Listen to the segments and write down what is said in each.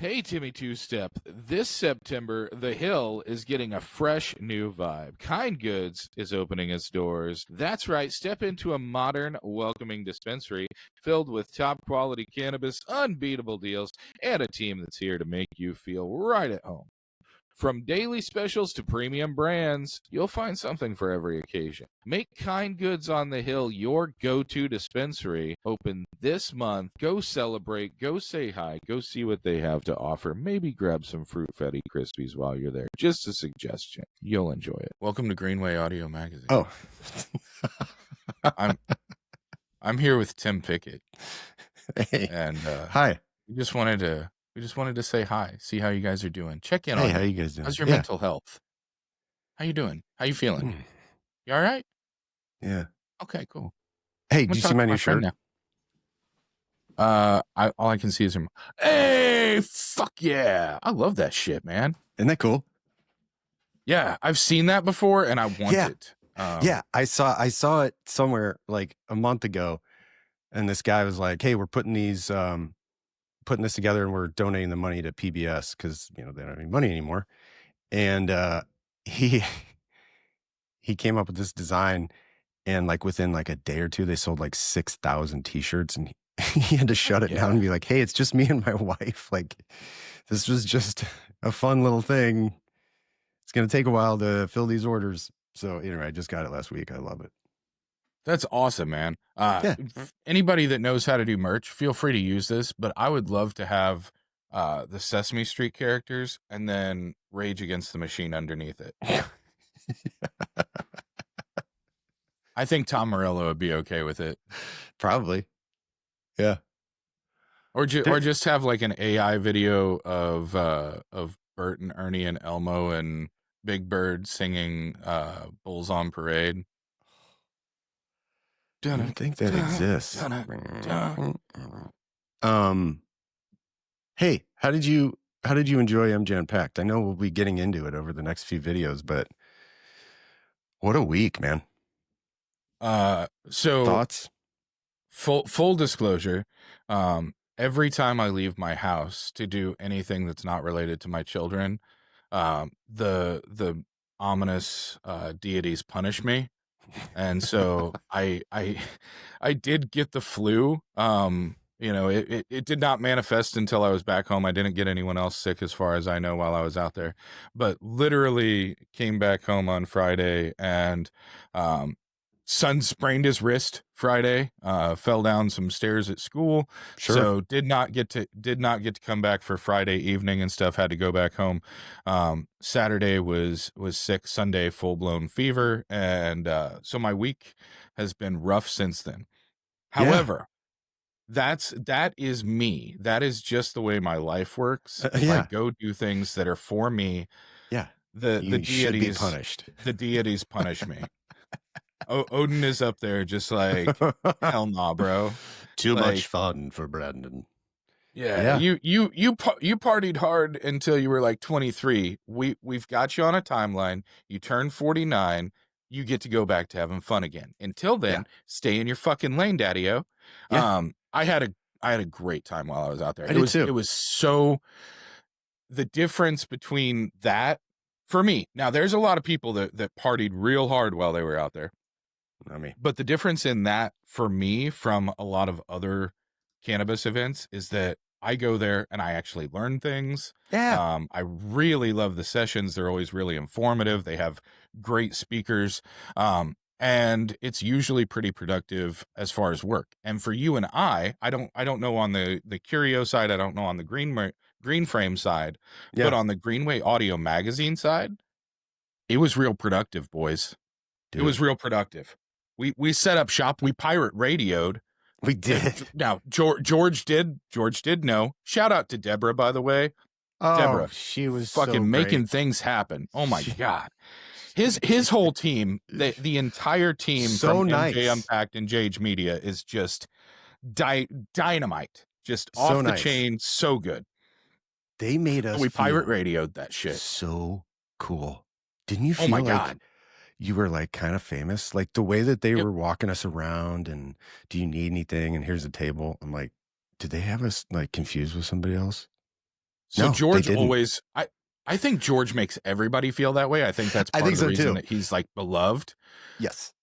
Hey, Timmy Two-Step. This September, The Hill is getting a fresh new vibe. Kind Goods is opening its doors. That's right, step into a modern, welcoming dispensary filled with top-quality cannabis, unbeatable deals, and a team that's here to make you feel right at home. From daily specials to premium brands, you'll find something for every occasion. Make Kind Goods on the Hill your go-to dispensary. Open this month. Go celebrate. Go say hi. Go see what they have to offer. Maybe grab some Fruit Fetty Krispies while you're there. Just a suggestion. You'll enjoy it. Welcome to Greenway Audio Magazine. Oh. I'm here with Tim Pickett. Hey. And hi. We just wanted to say hi, see how you guys are doing. Check in on how you guys doing? How's your mental health? How you doing? How you feeling? You all right? Yeah. Okay, cool. Hey, do you see my new shirt? All I can see is him. Hey, fuck yeah. I love that shit, man. Isn't that cool? Yeah, I've seen that before and I want it. Yeah, I saw it somewhere like a month ago, and this guy was like, hey, we're putting this together and we're donating the money to PBS because they don't have any money anymore. And he came up with this design, and like within like a day or two they sold like 6,000 t-shirts, and he had to shut it down and be like, hey, it's just me and my wife. Like, this was just a fun little thing. It's going to take a while to fill these orders. So anyway, I just got it last week. I love it. That's awesome, man. Anybody that knows how to do merch, feel free to use this, but I would love to have the Sesame Street characters and then Rage Against the Machine underneath it. I think Tom Morello would be okay with it. Probably. Yeah. Or just have like an AI video of Bert and Ernie and Elmo and Big Bird singing Bulls on Parade. I don't think that exists. Hey, how did you enjoy MJ Unpacked? I know we'll be getting into it over the next few videos, but what a week, man. So thoughts? Full disclosure, every time I leave my house to do anything that's not related to my children, the ominous deities punish me. And so I did get the flu. It did not manifest until I was back home. I didn't get anyone else sick as far as I know while I was out there, but literally came back home on Friday, and son sprained his wrist Friday, fell down some stairs at school. Sure. So did not get to come back for Friday evening and stuff, had to go back home. Saturday was sick, Sunday full-blown fever, and so my week has been rough since then. However, that is me. That is just the way my life works. If I go do things that are for me, the deities should be punished. The deities punish me. Odin is up there just like, hell nah, bro. Too much fun for Brandon. Yeah. You partied hard until you were like 23. We've got you on a timeline. You turn 49. You get to go back to having fun again. Until then, stay in your fucking lane, daddy-o. Yeah. I had a great time while I was out there. It was so, the difference between that for me. Now there's a lot of people that partied real hard while they were out there. But the difference in that for me from a lot of other cannabis events is that I go there and I actually learn things. Yeah. I really love the sessions. They're always really informative. They have great speakers. And it's usually pretty productive as far as work. And for you and I don't know on the Curio side, I don't know on the Green Frame side, but on the Greenway Audio Magazine side, it was real productive, boys. Dude. It was real productive. We set up shop. We pirate radioed. We did. Now George did know. Shout out to Debra, by the way. Oh, Debra, she was fucking so making things happen. Oh my god. His whole team, the entire team from MJ Unpacked and Jage Media is just dynamite. Just off the chain, so good. They made us. We pirate radioed that shit. So cool. Didn't you feel like you were like kind of famous? Like the way that they were walking us around and do you need anything? And here's a table. I'm like, did they have us like confused with somebody else? So No, George always, I think George makes everybody feel that way. I think that's part of the reason that he's like beloved. Yes,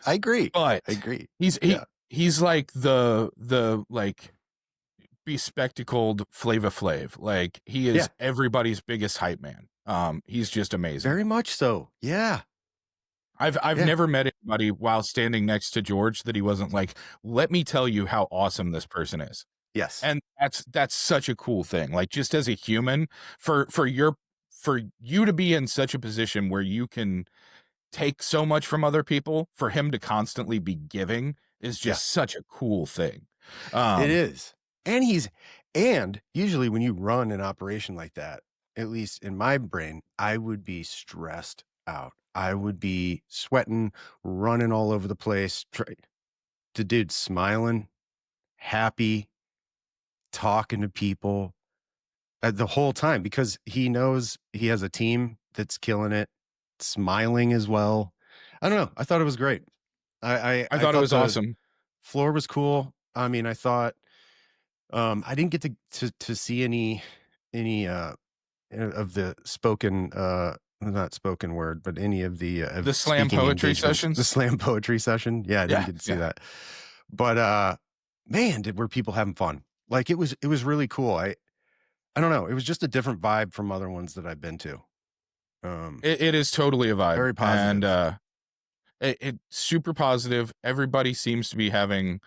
I agree. But I agree. He's like the like bespectacled Flava Flav. Like he is everybody's biggest hype man. He's just amazing. Very much so. Yeah. I've never met anybody while standing next to George that he wasn't like, let me tell you how awesome this person is. Yes. And that's such a cool thing. Like just as a human, for you to be in such a position where you can take so much from other people, for him to constantly be giving is just such a cool thing. It is. And usually when you run an operation like that, at least in my brain, I would be stressed out. I would be sweating, running all over the place. The dude's smiling, happy, talking to people the whole time because he knows he has a team that's killing it, smiling as well. I don't know. I thought it was great. I thought it was awesome. Floor was cool. I mean, I thought I didn't get to see any of the spoken not spoken word, but any of the slam poetry sessions. The slam poetry session. Yeah, I didn't get to see that. But man, were people having fun. Like it was really cool. I don't know. It was just a different vibe from other ones that I've been to. It is totally a vibe. Very positive. And it's super positive. Everybody seems to be having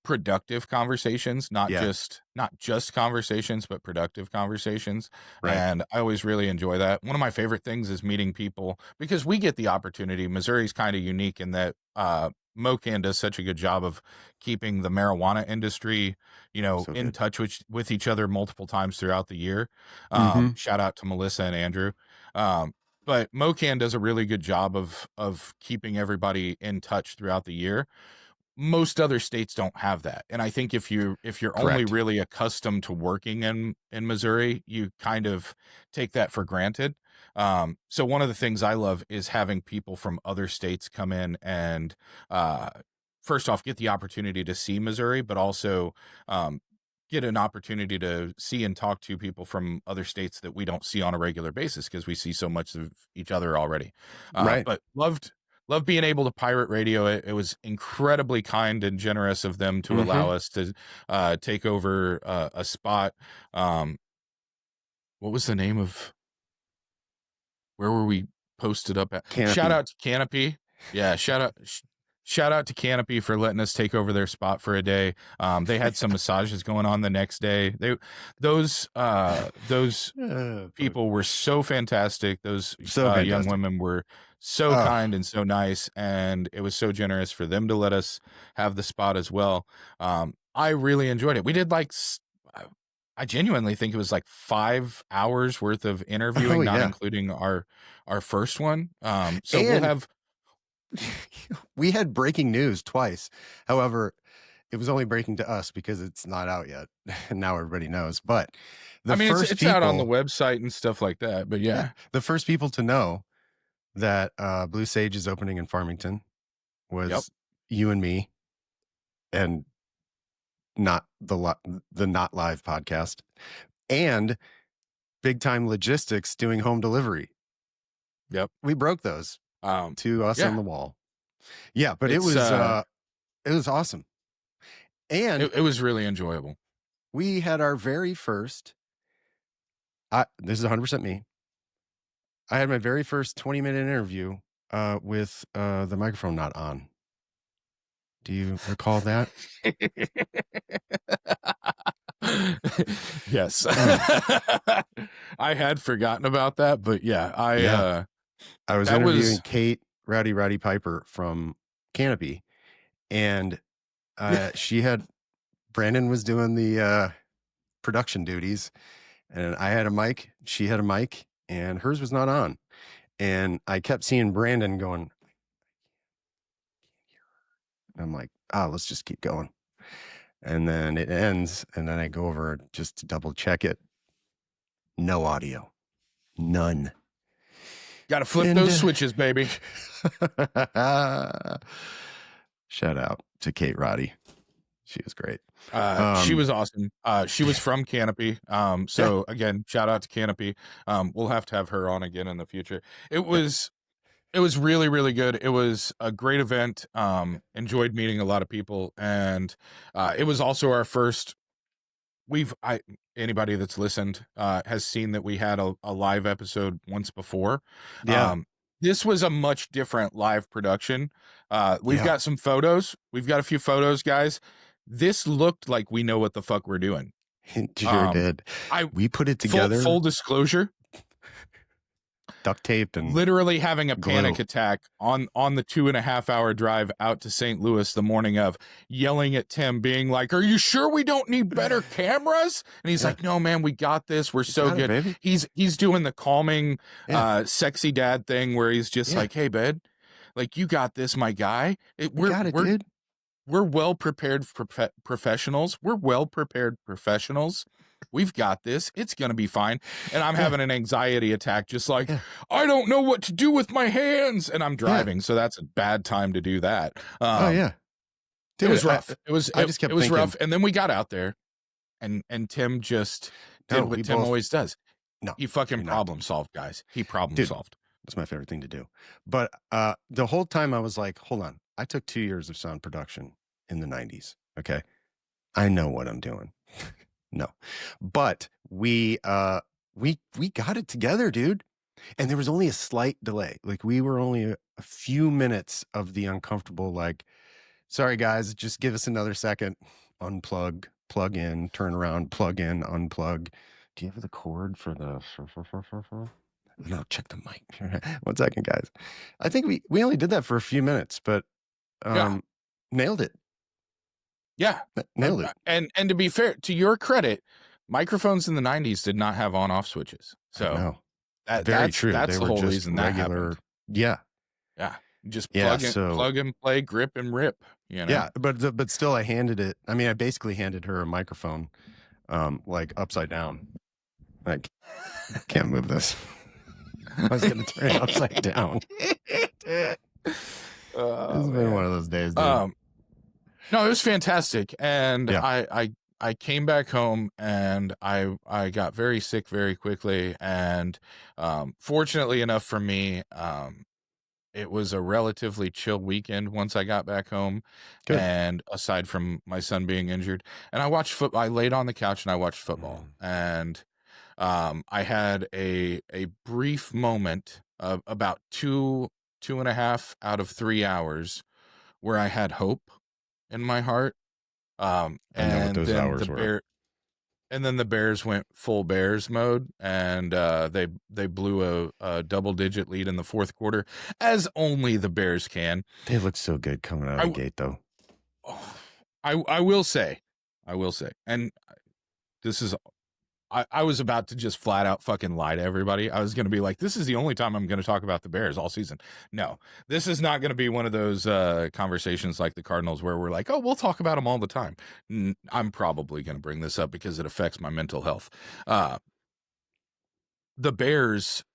productive conversations, not just conversations, but productive conversations. Right. And I always really enjoy that. One of my favorite things is meeting people because we get the opportunity. Missouri's kind of unique in that MoCan does such a good job of keeping the marijuana industry, in touch with each other multiple times throughout the year. Shout out to Melissa and Andrew. But MoCan does a really good job of keeping everybody in touch throughout the year. Most other states don't have that. And I think if you're only really accustomed to working in Missouri, you kind of take that for granted. So one of the things I love is having people from other states come in and first off, get the opportunity to see Missouri, but also get an opportunity to see and talk to people from other states that we don't see on a regular basis because we see so much of each other already. Right. But loved being able to pirate radio. It was incredibly kind and generous of them to allow us to take over a spot. What was the name of where were we posted up at? Canopy. Shout out to Canopy. Yeah, shout out to Canopy for letting us take over their spot for a day. They had some massages going on the next day. Those people were so fantastic. Those young women were so kind and so nice, and it was so generous for them to let us have the spot as well. I really enjoyed it. We did I genuinely think it was like 5 hours worth of interviewing, not including our first one. So we'll have. We had breaking news twice. However, it was only breaking to us because it's not out yet. And now everybody knows. But it's out on the website and stuff like that. But yeah. The first people to know that Blue Sage is opening in Farmington was you and me, and not the Not Live podcast, and Big Time Logistics doing home delivery. Yep. We broke those to us on the wall. Yeah, but it was awesome. And it was really enjoyable. We had our very first, this is 100% me. I had my very first 20-minute interview with the microphone not on. Do you recall that? Yes. I had forgotten about that, but I was interviewing Kate Rowdy Piper from Canopy, and Brandon was doing the production duties, and I had a mic, she had a mic, and hers was not on. And I kept seeing Brandon going, and I'm like, let's just keep going. And then it ends, and then I go over just to double check it. No audio. None. Got to flip those switches, baby. Shout out to Kate Roddy. She was great. She was awesome. She was from Canopy. So again, shout out to Canopy. We'll have to have her on again in the future. It was really, really good. It was a great event. Enjoyed meeting a lot of people, and it was also our first. Anybody that's listened has seen that we had a live episode once before. This was a much different live production. We've got some photos. We've got a few photos, guys. This looked like we know what the fuck we're doing. It sure did. We put it together. Full disclosure. Duct tape and literally having a glue. Panic attack on the 2.5 hour drive out to St. Louis the morning of, yelling at Tim, being like, "Are you sure we don't need better cameras?" And he's like, "No, man, we got this. We're so good." He's doing the calming, sexy dad thing where he's just like, "Hey, bud, like, you got this, my guy. Dude. We're well prepared professionals. We're well prepared professionals. We've got this. It's going to be fine." And I'm having an anxiety attack, just like, I don't know what to do with my hands. And I'm driving. So that's a bad time to do that. Dude, it was rough. It was rough. And then we got out there and Tim just did what Tim always does. No, he fucking problem solved, guys. He problem solved. That's my favorite thing to do. But the whole time I was like, hold on. I took 2 years of sound production in the 90s. Okay. I know what I'm doing. No, but we got it together, dude. And there was only a slight delay. Like, we were only a few minutes of the uncomfortable, like, sorry guys, just give us another second. Unplug, plug in, turn around, plug in, unplug. Do you have the cord for the no, check the mic. 1 second, guys. I think we only did that for a few minutes, but nailed it. Yeah, nailed it. And to be fair, to your credit, microphones in the 90s did not have on-off switches. So that's true. That's the whole reason that happened. Yeah. Just plug and play, grip and rip. You know? Yeah, but still, I basically handed her a microphone, like upside down. Like, I can't move this. I was going to turn it upside down. It's been one of those days, dude. No, it was fantastic. And I came back home and I got very sick very quickly. And fortunately enough for me, it was a relatively chill weekend once I got back home. Good. And aside from my son being injured, and I watched football. I laid on the couch and I watched football. And I had a brief moment of about 2.5 out of 3 hours where I had hope in my heart. And then the Bears went full Bears mode, and they blew a double-digit lead in the fourth quarter, as only the Bears can. They look so good coming out of the gate, though. I will say, and this is. I was about to just flat out fucking lie to everybody. I was going to be like, this is the only time I'm going to talk about the Bears all season. No, this is not going to be one of those conversations like the Cardinals where we're like, oh, we'll talk about them all the time. I'm probably going to bring this up because it affects my mental health. The Bears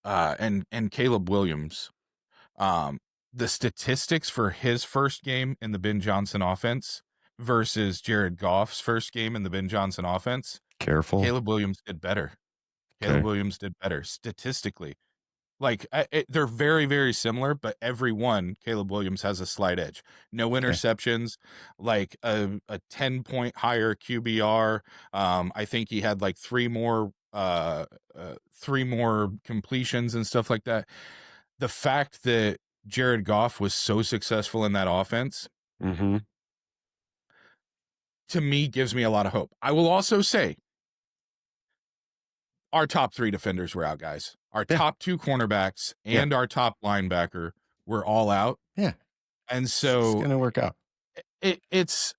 and Caleb Williams, the statistics for his first game in the Ben Johnson offense versus Jared Goff's first game in the Ben Johnson offense. Careful. Caleb Williams did better. Williams did better statistically. Like, they're very, very similar, but every one, Caleb Williams has a slight edge. No interceptions, like a 10-point higher QBR. I think he had like three more completions and stuff like that. The fact that Jared Goff was so successful in that offense, to me, gives me a lot of hope. I will also say, our top 3 defenders were out, guys. Our top 2 cornerbacks and our top linebacker were all out. Yeah. And so it's going to work out. It's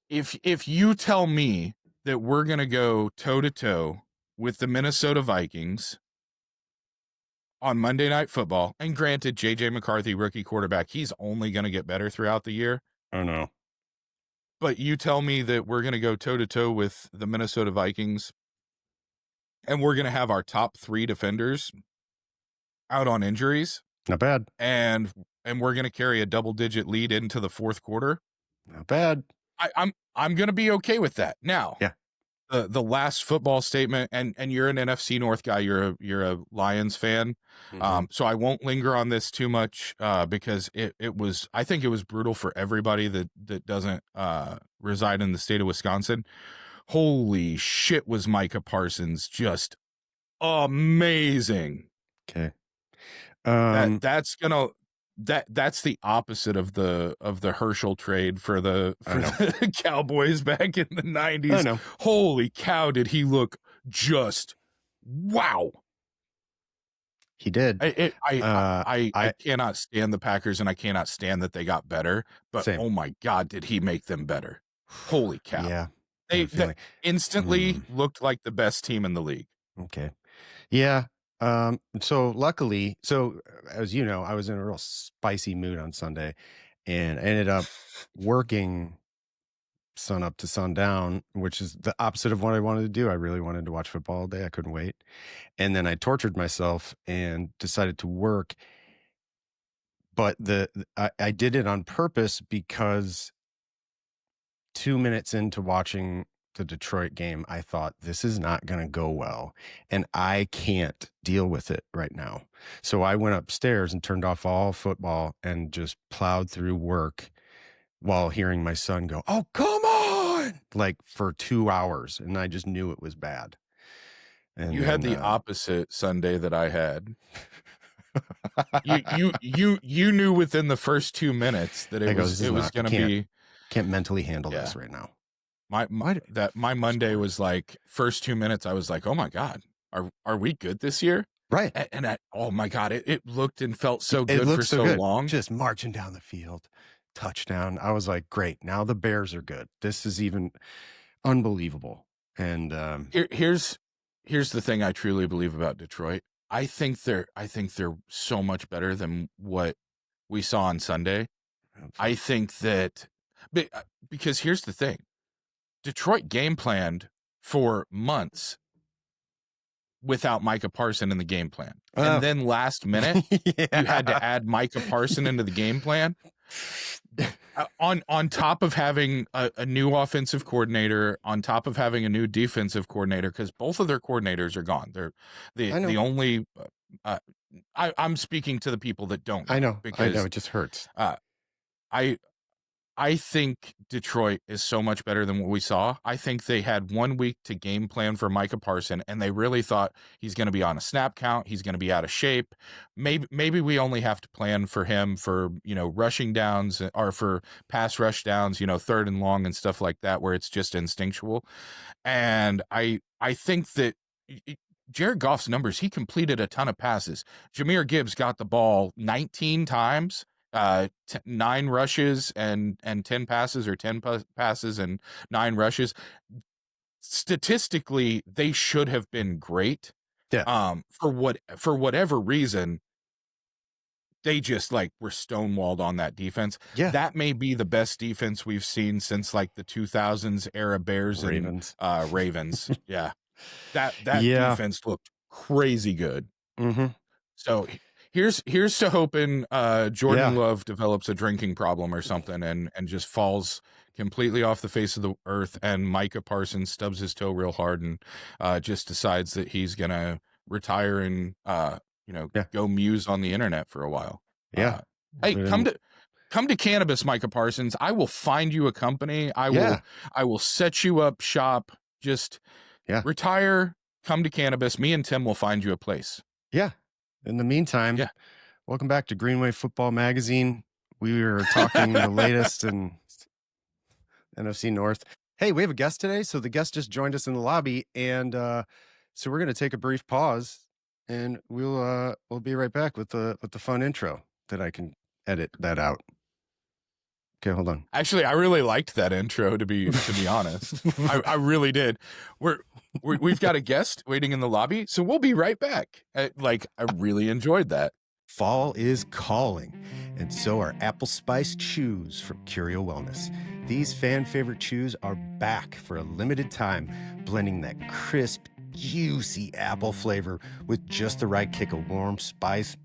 if you tell me that we're going to go toe to toe with the Minnesota Vikings on Monday Night Football, and granted, JJ McCarthy, rookie quarterback, he's only going to get better throughout the year. I know. But you tell me that we're going to go toe to toe with the Minnesota Vikings, and we're going to have our top 3 defenders out on injuries. Not bad. And we're going to carry a double-digit lead into the fourth quarter. Not bad. I'm gonna be okay with that. Now, Yeah. the last football statement, and you're an NFC North guy, you're a Lions fan. So I won't linger on this too much because it was, I think it was brutal for everybody that doesn't reside in the state of Wisconsin. Holy shit, was Micah Parsons just amazing. Okay. That's the opposite of the Herschel trade for the Cowboys back in the 90s. I know. Holy cow, did he look just wow. He did. I cannot stand the Packers, and I cannot stand that they got better, but Same. oh my God, did he make them better. Holy cow. Yeah. They instantly looked like the best team in the league. Okay. Yeah. So luckily, as you know, I was in a real spicy mood on Sunday and I ended up working sun up to sundown, which is the opposite of what I wanted to do. I really wanted to watch football all day. I couldn't wait. And then I tortured myself and decided to work. But I did it on purpose because 2 minutes into watching the Detroit game, I thought, this is not going to go well. And I can't deal with it right now. So I went upstairs and turned off all football and just plowed through work while hearing my son go, "Oh, come on," like for 2 hours. And I just knew it was bad. And you had the opposite Sunday that I had. you knew within the first 2 minutes that it was going to be. Can't mentally handle this right now. My Monday was like, first 2 minutes, I was like, oh my God, are we good this year? Right. And oh my God, it looked and felt so good for so long. Just marching down the field, touchdown. I was like, great. Now the Bears are good. This is even unbelievable. And here's the thing I truly believe about Detroit. I think they're so much better than what we saw on Sunday. I think that because here's the thing. Detroit game planned for months without Micah Parsons in the game plan. And then last minute, you had to add Micah Parsons into the game plan. On top of having a new offensive coordinator, on top of having a new defensive coordinator, because both of their coordinators are gone. They're the only. I'm speaking to the people that don't. I know. Because it just hurts. I think Detroit is so much better than what we saw. I think they had 1 week to game plan for Micah Parsons, and they really thought he's going to be on a snap count. He's going to be out of shape. Maybe we only have to plan for him for, rushing downs or for pass rush downs, third and long and stuff like that, where it's just instinctual. And I think that Jared Goff's numbers, he completed a ton of passes. Jahmyr Gibbs got the ball 19 times. 9 rushes and 10 passes, or 10 passes and 9 rushes. Statistically, they should have been great. Yeah. For whatever reason, they just were stonewalled on that defense. Yeah. That may be the best defense we've seen since the 2000s era Bears Ravens. and Ravens. Yeah. That defense looked crazy good. Mm-hmm. So here's to hoping Jordan Love develops a drinking problem or something and just falls completely off the face of the earth, and Micah Parsons stubs his toe real hard and just decides that he's gonna retire and go muse on the internet for a while. Yeah. Hey, come to Cannabis, Micah Parsons. I will find you a company. I will set you up shop. Just retire, come to Cannabis. Me and Tim will find you a place. Yeah. In the meantime, welcome back to Greenway Football Magazine. We are talking the latest in NFC North. Hey, we have a guest today. So the guest just joined us in the lobby, and so we're going to take a brief pause, and we'll be right back with the fun intro that I can edit that out. Okay, hold on. Actually, I really liked that intro, to be honest. I really did. We've got a guest waiting in the lobby, so we'll be right back. I really enjoyed that. Fall is calling, and so are apple spice chews from Curio Wellness. These fan favorite chews are back for a limited time, blending that crisp, juicy apple flavor with just the right kick of warm spice.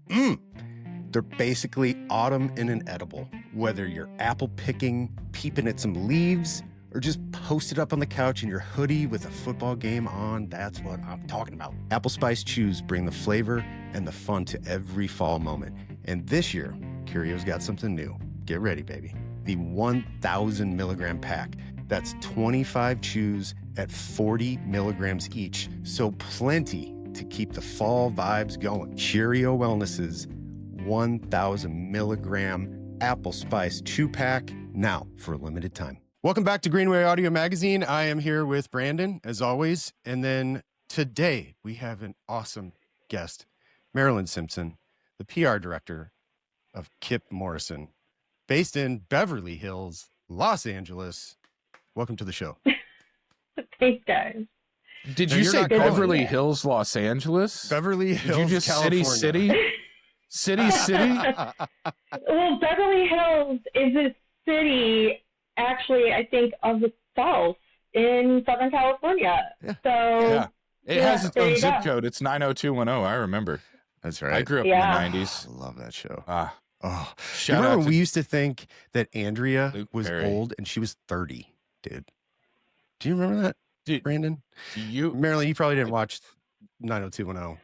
They're basically autumn in an edible. Whether you're apple picking, peeping at some leaves, or just posted up on the couch in your hoodie with a football game on, that's what I'm talking about. Apple Spice Chews bring the flavor and the fun to every fall moment. And this year, Curio's got something new. Get ready, baby. The 1,000 milligram pack. That's 25 chews at 40 milligrams each. So plenty to keep the fall vibes going. Curio Wellness's 1,000 milligram Apple Spice Chew Pack, now for a limited time. Welcome back to Greenway Audio Magazine. I am here with Brandon, as always. And then today we have an awesome guest, Marylyn Simpson, the PR director of Kip Morrison, based in Beverly Hills, Los Angeles. Welcome to the show. Thanks, guys. Did you say Beverly Hills, Los Angeles? Beverly Hills, Did you just California. City? Well, Beverly Hills is a city, actually, I think, of itself in Southern California. Yeah. So Yeah. It has its there own you zip go. code. It's 90210. I remember. That's right. I grew up Yeah. in the 90s. I love that show. Ah, Oh, shout remember out when to we used to think that Andrea Luke was Perry. old and she was 30, dude? Do you remember that, Dude, Brandon? you Marilyn, you probably didn't watch 90210,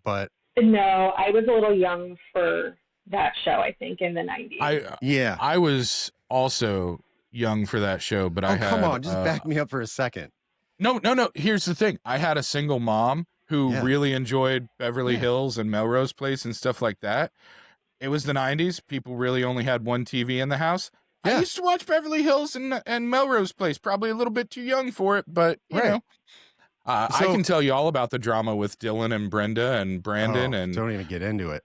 but No, I was a little young for that show, I think, in the 90s. yeah. I was also young for that show, but I had Come on, just back me up for a second. No. Here's the thing. I had a single mom who Yeah. really enjoyed Beverly Hills and Melrose Place and stuff like that. It was the 90s. People really only had one TV in the house. Yeah. I used to watch Beverly Hills and Melrose Place. Probably a little bit too young for it, but you know. I So- can tell you all about the drama with Dylan and Brenda and Brandon Oh, and don't even get into it.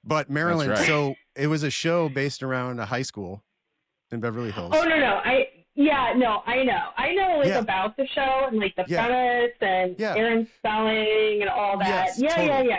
But Marilyn, right. so it was a show based around a high school in Beverly Hills. Oh, no. I know like Yeah. about the show and like the Yeah. premise and Yeah. Aaron Spelling and all that. Yes, totally.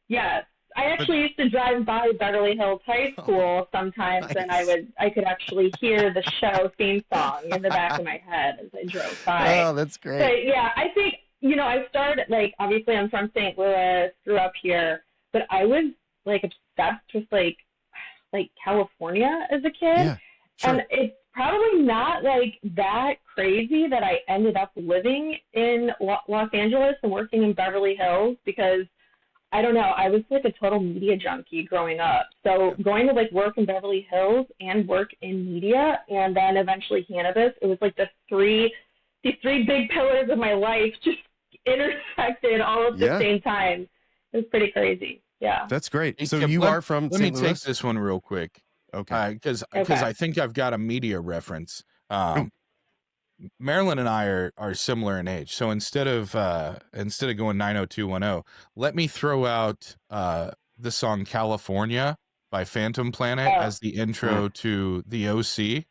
Yes. I actually used to drive by Beverly Hills High School sometimes, and Nice. I could actually hear the show theme song in the back of my head as I drove by. Oh, that's great. But yeah, I think, I started, like, obviously I'm from St. Louis, grew up here, but I was like obsessed with like California as a kid. Yeah, sure. And it's probably not like that crazy that I ended up living in Los Angeles and working in Beverly Hills, because I don't know, I was like a total media junkie growing up. So going to like work in Beverly Hills and work in media and then eventually cannabis, it was like these three big pillars of my life just intersected all at the same time. It was pretty crazy. Yeah. That's great. Hey, So Kip, you are from Let me St. take Louis? this one real quick. Okay. Because Okay. I think I've got a media reference. Marilyn and I are similar in age, so instead of going 90210, let me throw out the song "California" by Phantom Planet as the intro to the OC.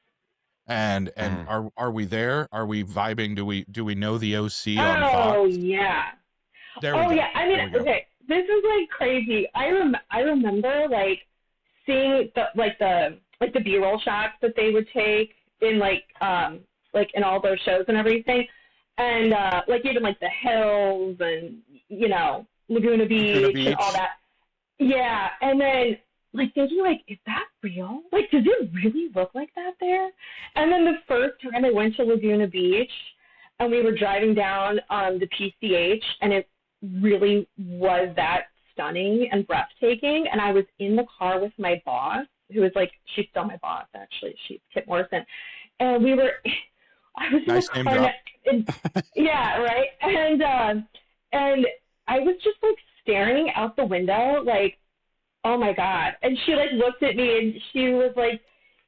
And are we there? Are we vibing? Do we know the OC on Fox? Oh yeah. There we go. Yeah. I mean, okay, this is like crazy. I remember like seeing the B-roll shots that they would take in like in all those shows and everything, and like even like the hills and Laguna Beach and all that. Yeah, and then like thinking like, is that real? Like, does it really look like that there? And then the first time I went to Laguna Beach and we were driving down the PCH, and it really was that stunning and breathtaking. And I was in the car with my boss, who is like, she's still my boss actually. She's Kip Morrison, and I was Nice in name the car. drop. Yeah, right. And I was just like staring out the window, like, oh my God. And she like looked at me and she was like,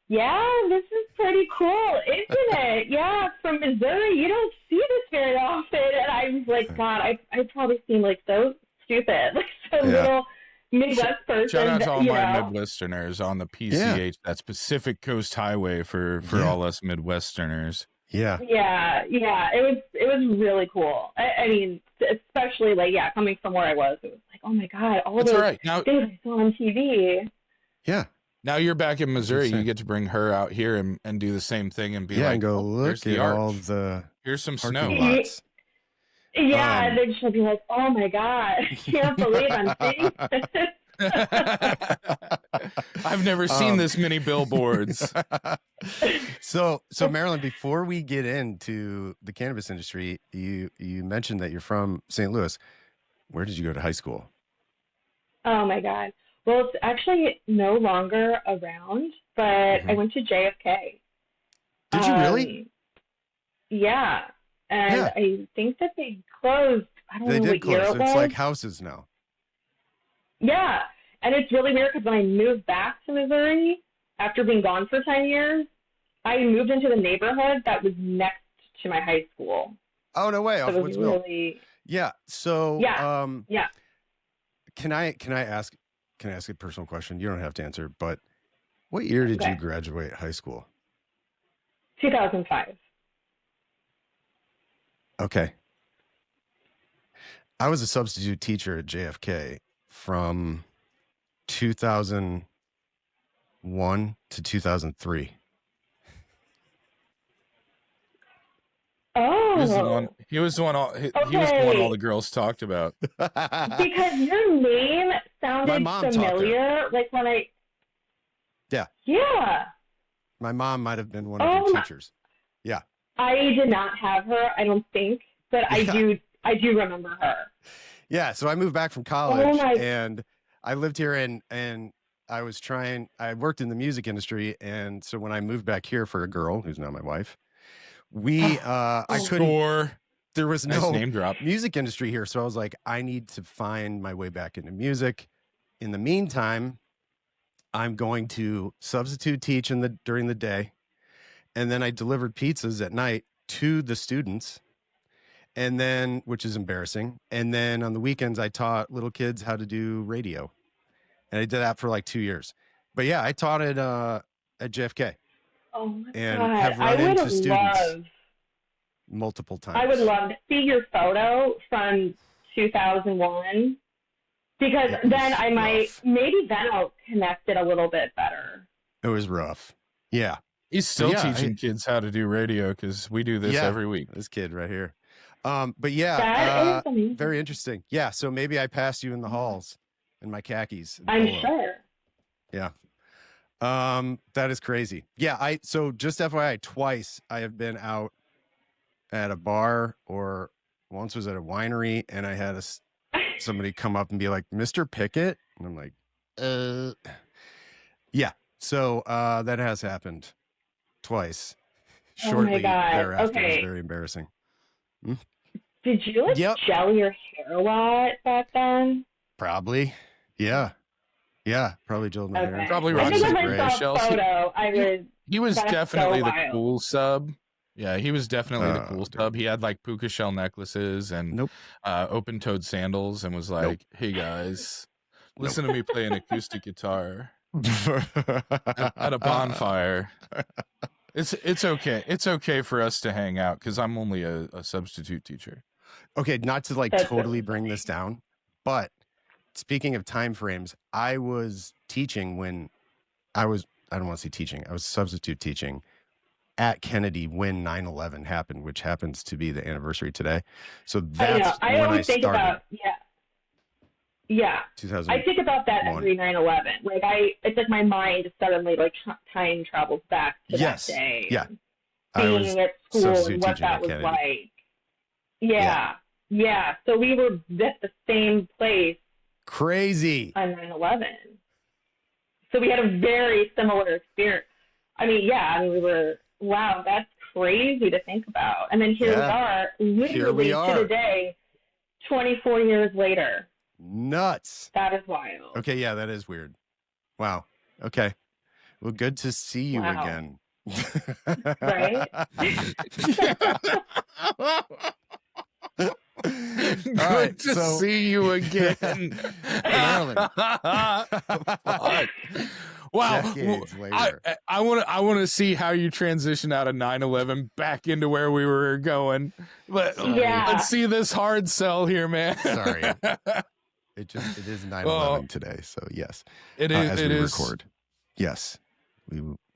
yeah, this is pretty cool, isn't it? Yeah, from Missouri, you don't see this very often. And I was like, God, I probably seem like so stupid, like some little Midwest person. Shout out to all my know? Midwesterners on the PCH, that Pacific Coast Highway for all us Midwesterners. Yeah. Yeah. It was really cool. I mean, especially like, coming from where I was, it was like, oh my God, all That's those right. Now, things I saw on TV. Yeah. Now you're back in Missouri. You get to bring her out here and do the same thing and be like, and go oh, look the at arch. all the Here's some parking snow. lots. Yeah, and then she'll be like, oh my God, I can't believe I'm seeing this. I've never seen this many billboards. So Marylyn, before we get into the cannabis industry, you mentioned that you're from St. Louis. Where did you go to high school? Oh my God. Well, it's actually no longer around, but I went to JFK. Did you really? Yeah. And I think that they closed, I don't know what year it was. It's like houses now. Yeah. And it's really weird because when I moved back to Missouri, after being gone for 10 years, I moved into the neighborhood that was next to my high school. Oh, no way. So off it Woods was Mill. really... Yeah. So, yeah. Can I ask a personal question? You don't have to answer, but what year did you graduate high school? 2005. Okay. I was a substitute teacher at JFK from 2001 to 2003. Oh. He was the one all the girls talked about. Because your name sounded familiar. Like when I... Yeah. Yeah. My mom might have been one of your teachers. Yeah. I did not have her, I don't think, but I do remember her. Yeah, so I moved back from college and I lived here and I worked in the music industry, and so when I moved back here for a girl who's now my wife, there was no name drop. music industry here, so I was like, I need to find my way back into music. In the meantime, I'm going to substitute teach during the day, and then I delivered pizzas at night to the students, and then, which is embarrassing, and then on the weekends I taught little kids how to do radio, and I did that for like 2 years. But yeah, I taught at JFK. Oh my and God. have run into students multiple times. I would love to see your photo from 2001, because then I might, maybe then I'll connect it a little bit better. It was rough. Yeah. He's still teaching kids how to do radio because we do this every week. This kid right here. But yeah, very interesting. Yeah. So maybe I passed you in the halls in my khakis. I'm sure. Yeah. That is crazy. Yeah. So just FYI, twice I have been out at a bar, or once was at a winery, and I had somebody come up and be like, Mr. Pickett. And I'm like, yeah. So, that has happened twice. Shortly thereafter. It was very embarrassing. Did you gel your hair a lot back then? Probably. Yeah. Yeah, probably gelled my hair. Probably I think some if I saw a photo, he was definitely the cool sub. Yeah, he was definitely the cool sub. He had like puka shell necklaces and open-toed sandals, and was like, "Hey guys, listen to me play an acoustic guitar at a bonfire." It's okay. It's okay for us to hang out because I'm only a substitute teacher. Okay, not to like totally bring this down, but speaking of time frames, I was teaching when I don't want to say teaching. I was substitute teaching at Kennedy when 9/11 happened, which happens to be the anniversary today. So that's I when always I think started. about I think about that every 9/11. Like it's like my mind suddenly like time travels back to that day. Yeah. Being at school and what that was like. Yeah. So we were at the same place. Crazy. On 9/11. So we had a very similar experience. We were, wow, that's crazy to think about. And then here we are, literally to the day, 24 years later. Nuts. That is wild. Okay, yeah, that is weird. Wow. Okay. Well, good to see you again. Right? Good to see you again. Marilyn. Wow. Decades later. I want to see how you transition out of 9/11 back into where we were going. Let's see this hard sell here, man. Sorry. It is 9/11 today, so yes. It is. As we record. Yes.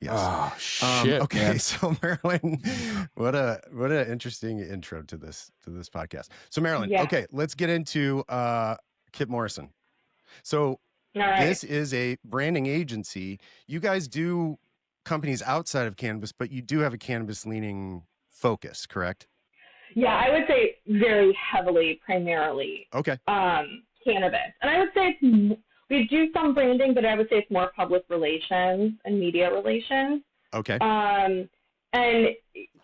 Yes. Oh shit. Okay, man. so Marilyn, what a interesting intro to this podcast. So Marilyn, okay, let's get into Kip Morrison. So All right. This is a branding agency. You guys do companies outside of cannabis, but you do have a cannabis leaning focus, correct? Yeah, I would say very heavily, primarily, Okay. Cannabis. And I would say we do some branding, but I would say it's more public relations and media relations. Okay. And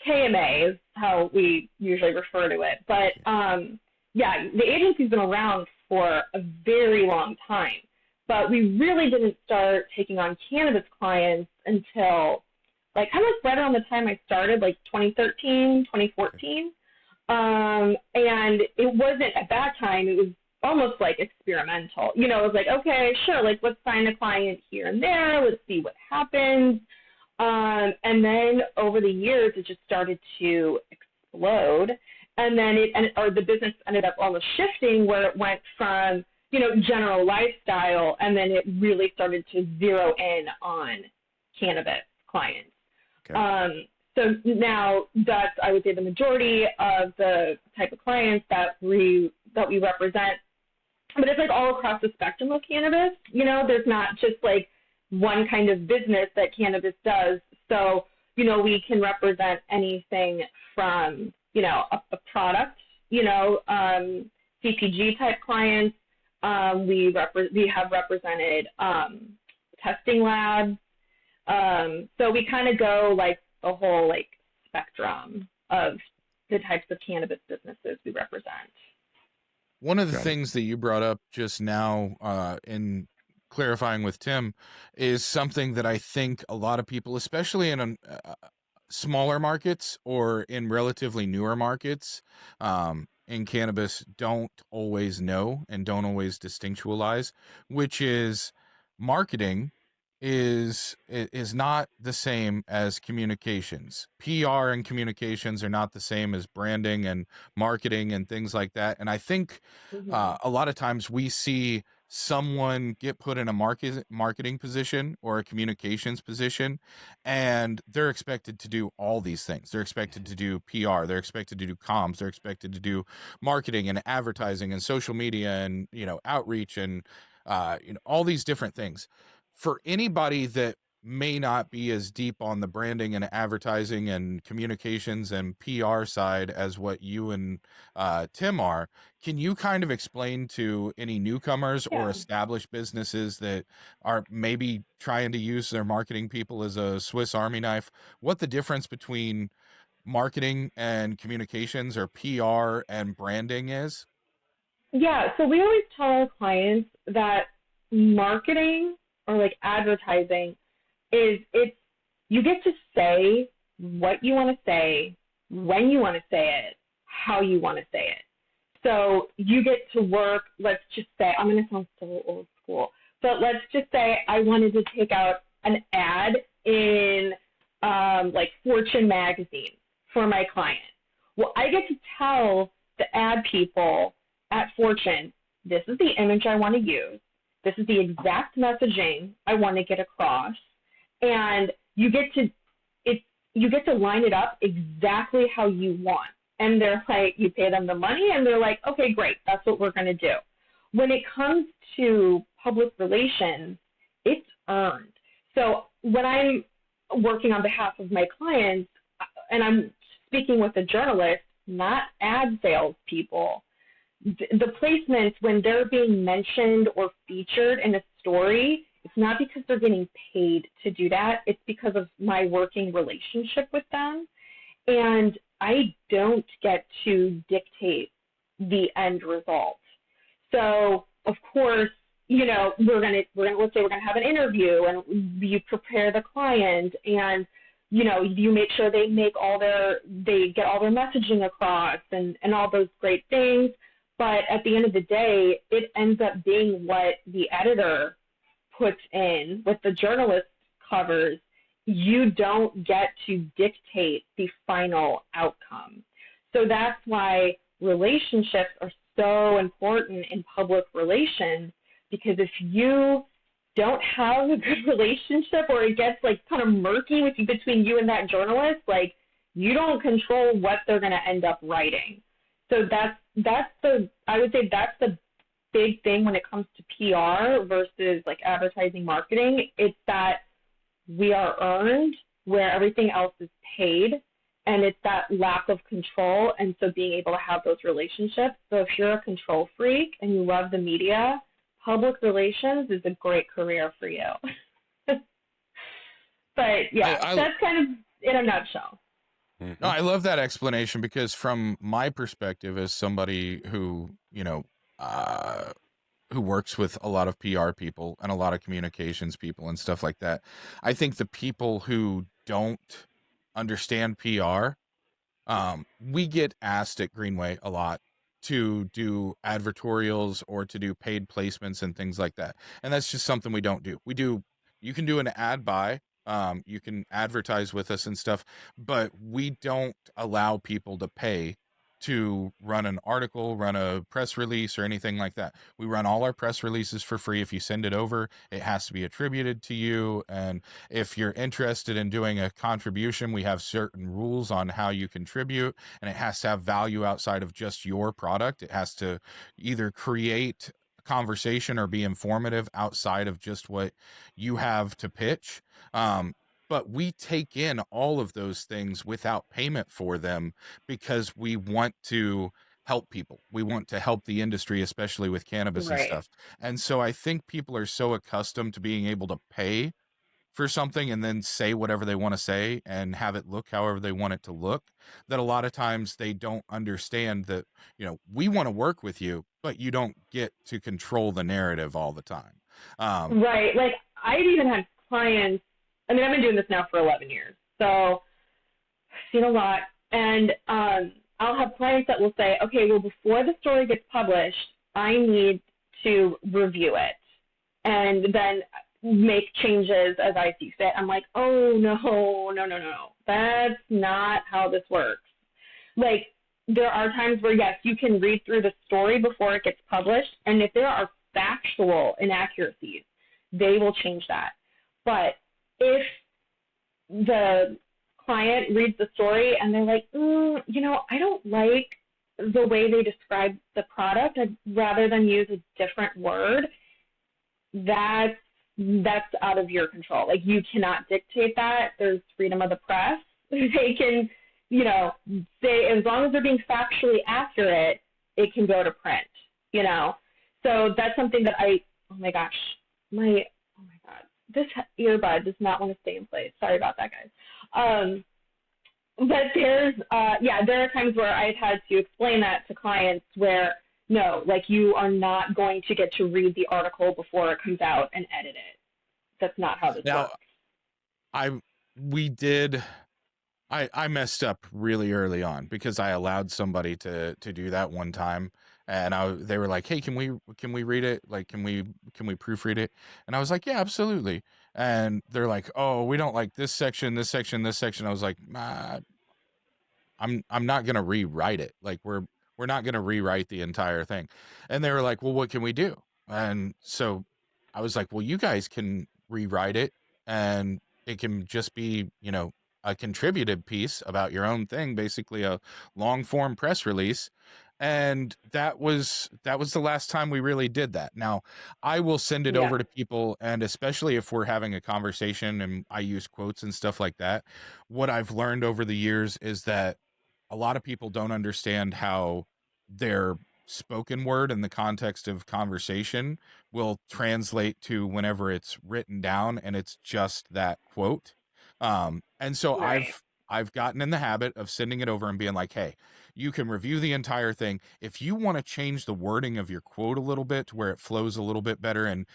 KMA is how we usually refer to it. But yeah, the agency's been around for a very long time. But we really didn't start taking on cannabis clients until like kind of right around the time I started, like 2013, 2014. And it wasn't at that time, it was almost like experimental. You know, it was like, okay, sure, like let's sign a client here and there, let's see what happens. And then over the years, it just started to explode. And then the business ended up almost shifting where it went from, you know, general lifestyle, and then it really started to zero in on cannabis clients. Okay. So now that's, I would say, the majority of the type of clients that we represent. But it's like all across the spectrum of cannabis. You know, there's not just like one kind of business that cannabis does. So, you know, we can represent anything from, you know, a product, you know, CPG type clients. We have represented testing labs. So we kind of go like a whole like spectrum of the types of cannabis businesses we represent. One of the things that you brought up just now in clarifying with Tim is something that I think a lot of people, especially in smaller markets or in relatively newer markets in cannabis, don't always know and don't always distinctualize, which is marketing is not the same as communications. PR and communications are not the same as branding and marketing and things like that. And I think a lot of times we see someone get put in a marketing position or a communications position, and they're expected to do all these things. They're expected to do PR, they're expected to do comms, they're expected to do marketing and advertising and social media and, you know, outreach and you know, all these different things. For anybody that may not be as deep on the branding and advertising and communications and PR side as what you and Tim are, can you kind of explain to any newcomers or established businesses that are maybe trying to use their marketing people as a Swiss Army knife, what the difference between marketing and communications or PR and branding is? Yeah, so we always tell our clients that marketing or like advertising you get to say what you want to say, when you want to say it, how you want to say it. So you get to work, let's just say, I'm going to sound so old school, but let's just say I wanted to take out an ad in like Fortune magazine for my client. Well, I get to tell the ad people at Fortune, this is the image I want to use. This is the exact messaging I want to get across, and you get to line it up exactly how you want. And they're like, you pay them the money, and they're like, okay, great, that's what we're going to do. When it comes to public relations, it's earned. So when I'm working on behalf of my clients, and I'm speaking with a journalist, not ad sales people, the placements, when they're being mentioned or featured in a story, it's not because they're getting paid to do that. It's because of my working relationship with them. And I don't get to dictate the end result. So, of course, you know, let's say we're gonna have an interview, and you prepare the client, and you know, you make sure they get all their messaging across and all those great things. But at the end of the day, it ends up being what the editor puts in, what the journalist covers. You don't get to dictate the final outcome. So that's why relationships are so important in public relations, because if you don't have a good relationship, or it gets like kind of murky between you and that journalist, like you don't control what they're going to end up writing. So I would say that's the big thing when it comes to PR versus like advertising marketing. It's that we are earned where everything else is paid, and it's that lack of control. And so being able to have those relationships. So if you're a control freak and you love the media, public relations is a great career for you. But yeah, that's kind of in a nutshell. No, I love that explanation, because from my perspective as somebody who, you know, who works with a lot of PR people and a lot of communications people and stuff like that, I think the people who don't understand PR, we get asked at Greenway a lot to do advertorials or to do paid placements and things like that. And that's just something we don't do. You can do an ad buy, you can advertise with us and stuff, but we don't allow people to pay to run an article, run a press release, or anything like that. We run all our press releases for free. If you send it over, it has to be attributed to you. And if you're interested in doing a contribution, we have certain rules on how you contribute, and it has to have value outside of just your product. It has to either create conversation or be informative outside of just what you have to pitch. But we take in all of those things without payment for them, because we want to help people. We want to help the industry, especially with cannabis and stuff. And so I think people are so accustomed to being able to pay for something and then say whatever they want to say and have it look however they want it to look, that a lot of times they don't understand that, you know, we want to work with you, but you don't get to control the narrative all the time. Right. Like, I've even had clients, I mean, I've been doing this now for 11 years, so I've seen a lot. And I'll have clients that will say, okay, well, before the story gets published, I need to review it and then make changes as I see fit. I'm like, oh, no. That's not how this works. Like, there are times where, yes, you can read through the story before it gets published, and if there are factual inaccuracies, they will change that. But if the client reads the story and they're like, you know, I don't like the way they describe the product, I'd rather than use a different word, that's out of your control. Like, you cannot dictate that. There's freedom of the press. They can, you know, say, as long as they're being factually accurate, it can go to print, you know. So that's something that oh my God, this earbud does not want to stay in place. Sorry about that, guys. But there are times where I've had to explain that to clients where, no, like, you are not going to get to read the article before it comes out and edit it. That's not how this works. I messed up really early on because I allowed somebody to do that one time, and they were like, hey, can we read it? Like, can we proofread it? And I was like, yeah, absolutely. And they're like, oh, we don't like this section, this section, this section. I was like, I'm not gonna rewrite it. Like, we're not gonna rewrite the entire thing. And they were like, well, what can we do? And so I was like, well, you guys can rewrite it, and it can just be, you know, a contributed piece about your own thing, basically a long form press release. And that was the last time we really did that. Now, I will send it over to people, and especially if we're having a conversation and I use quotes and stuff like that, what I've learned over the years is that a lot of people don't understand how their spoken word in the context of conversation will translate to whenever it's written down and it's just that quote. And so I've gotten in the habit of sending it over and being like, hey, you can review the entire thing. If you want to change the wording of your quote a little bit to where it flows a little bit better and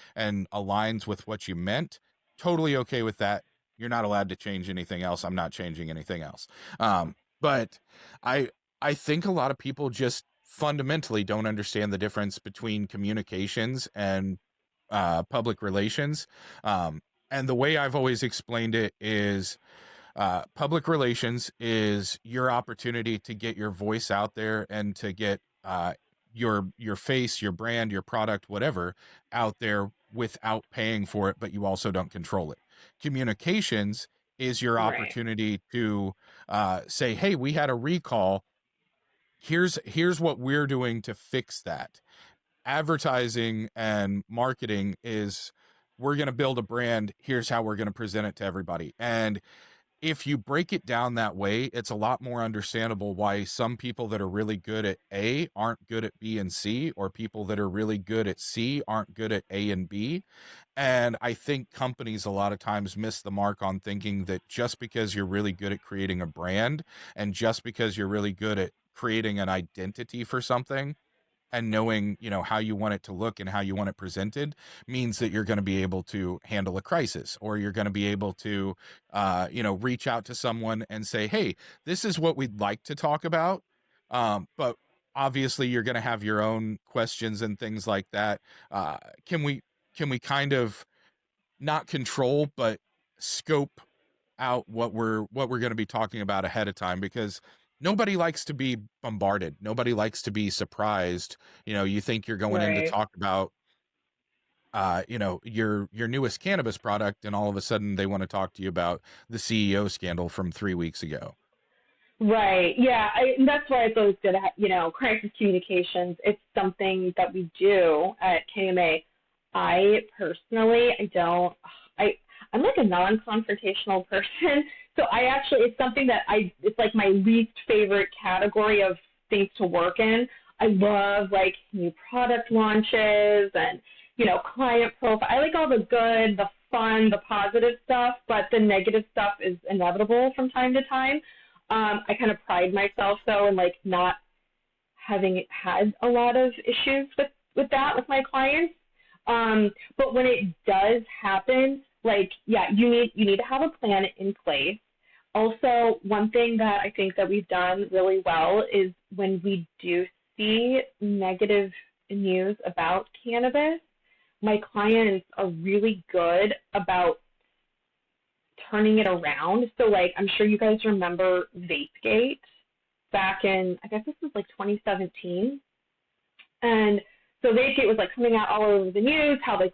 aligns with what you meant, totally okay with that. You're not allowed to change anything else. I'm not changing anything else. But I think a lot of people just fundamentally don't understand the difference between communications and public relations. And the way I've always explained it is public relations is your opportunity to get your voice out there and to get your face, your brand, your product, whatever out there without paying for it, but you also don't control it. Communications is your opportunity to say, hey, we had a recall. Here's what we're doing to fix that. advertising and marketing is, we're going to build a brand. Here's how we're going to present it to everybody. And if you break it down that way, it's a lot more understandable why some people that are really good at A aren't good at B and C, or people that are really good at C aren't good at A and B. And I think companies a lot of times miss the mark on thinking that just because you're really good at creating a brand, and just because you're really good at creating an identity for something, and knowing, how you want it to look and how you want it presented, means that you're going to be able to handle a crisis, or you're going to be able to, reach out to someone and say, hey, this is what we'd like to talk about. But obviously you're going to have your own questions and things like that. Can we kind of not control, but scope out what we're going to be talking about ahead of time? Because nobody likes to be bombarded. Nobody likes to be surprised. You think you're going in to talk about, your newest cannabis product, and all of a sudden they want to talk to you about the CEO scandal from 3 weeks ago. Right. Yeah. That's why it's always good at, crisis communications. It's something that we do at KMA. I personally, I'm like a non-confrontational person. So it's something that it's like my least favorite category of things to work in. I love like new product launches and, client profile. I like all the good, the fun, the positive stuff, but the negative stuff is inevitable from time to time. I kind of pride myself though in like not having had a lot of issues with that with my clients. But when it does happen, you need to have a plan in place. Also, one thing that I think that we've done really well is when we do see negative news about cannabis, my clients are really good about turning it around. So, I'm sure you guys remember vape-gate back in, I guess this was 2017. And so vape-gate was coming out all over the news, how the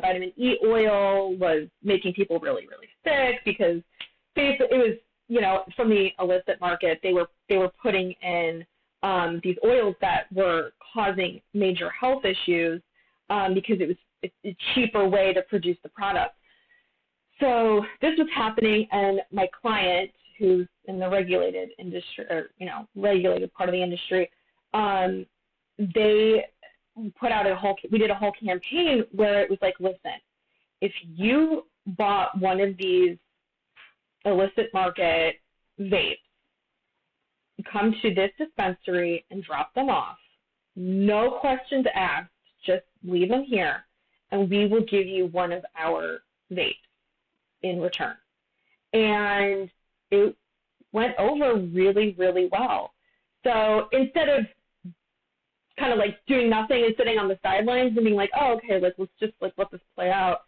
vitamin E oil was making people really, really sick because it was, from the illicit market, they were putting in these oils that were causing major health issues because it's a cheaper way to produce the product. So this was happening, and my client, who's in the regulated industry, or regulated part of the industry, they put out we did a whole campaign where it was listen, if you bought one of these illicit market vapes, come to this dispensary and drop them off. No questions asked, just leave them here, and we will give you one of our vapes in return. And it went over really, really well. So instead of kind of doing nothing and sitting on the sidelines and being oh, okay, let's just let this play out,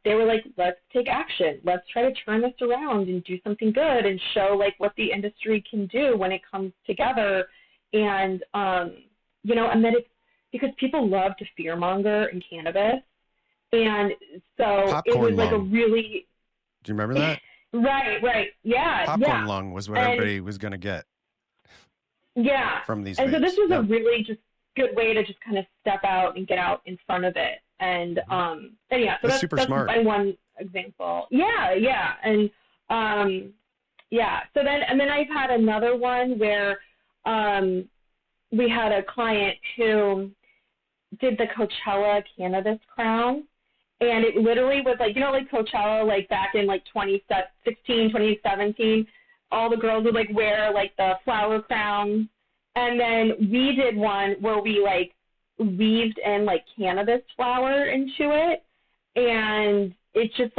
they were let's take action. Let's try to turn this around and do something good and show what the industry can do when it comes together. And and then it's because people love to fearmonger in cannabis. And so Popcorn it was lung. a really... Do you remember that? Right. Yeah. Popcorn lung was what everybody was going to get. Yeah. From these And vapes. so this was a really just good way to just kind of step out and get out in front of it. And yeah, so that's super smart. My one example. Yeah. And so then I've had another one where we had a client who did the Coachella cannabis crown. And it literally was Coachella, back in 2016, 2017, all the girls would wear the flower crowns. And then we did one where we weaved in cannabis flower into it. And it just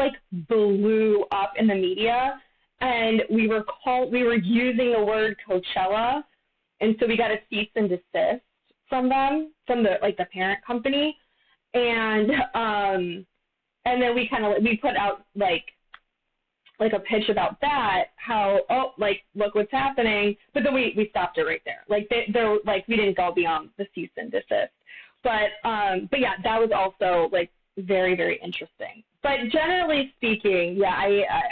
blew up in the media. And we were using the word Coachella. And so we got a cease and desist from them, from the parent company. And then we put out a pitch about that, how look what's happening, but then we stopped it right there. We didn't go beyond the cease and desist. But yeah, that was also very, very interesting. But generally speaking, yeah,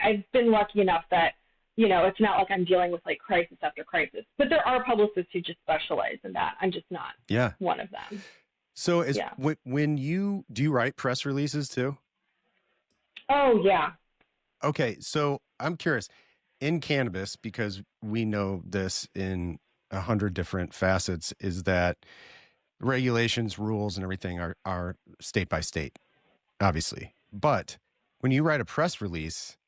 I've been lucky enough that it's not I'm dealing with crisis after crisis. But there are publicists who just specialize in that. I'm just not one of them. So when you write press releases too? Oh yeah. Okay, so I'm curious in cannabis, because we know this in 100 different facets, is that regulations, rules, and everything are state by state, obviously. But when you write a press release,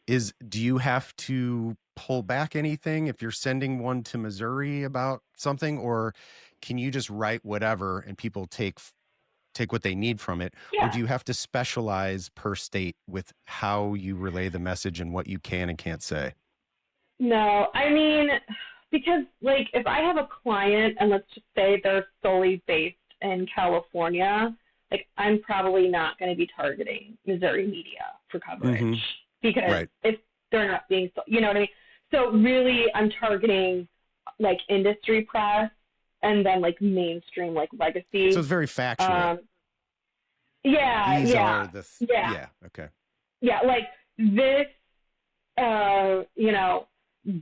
do you have to pull back anything if you're sending one to Missouri about something, or can you just write whatever and people take what they need from it? Yeah. Or do you have to specialize per state with how you relay the message and what you can and can't say? No, I mean, because like if I have a client and let's just say they're solely based in California, like I'm probably not going to be targeting Missouri media for coverage because if they're not being, you know what I mean? So really I'm targeting like industry press and then like mainstream, like legacy. So it's very factual. Okay. Yeah, like this,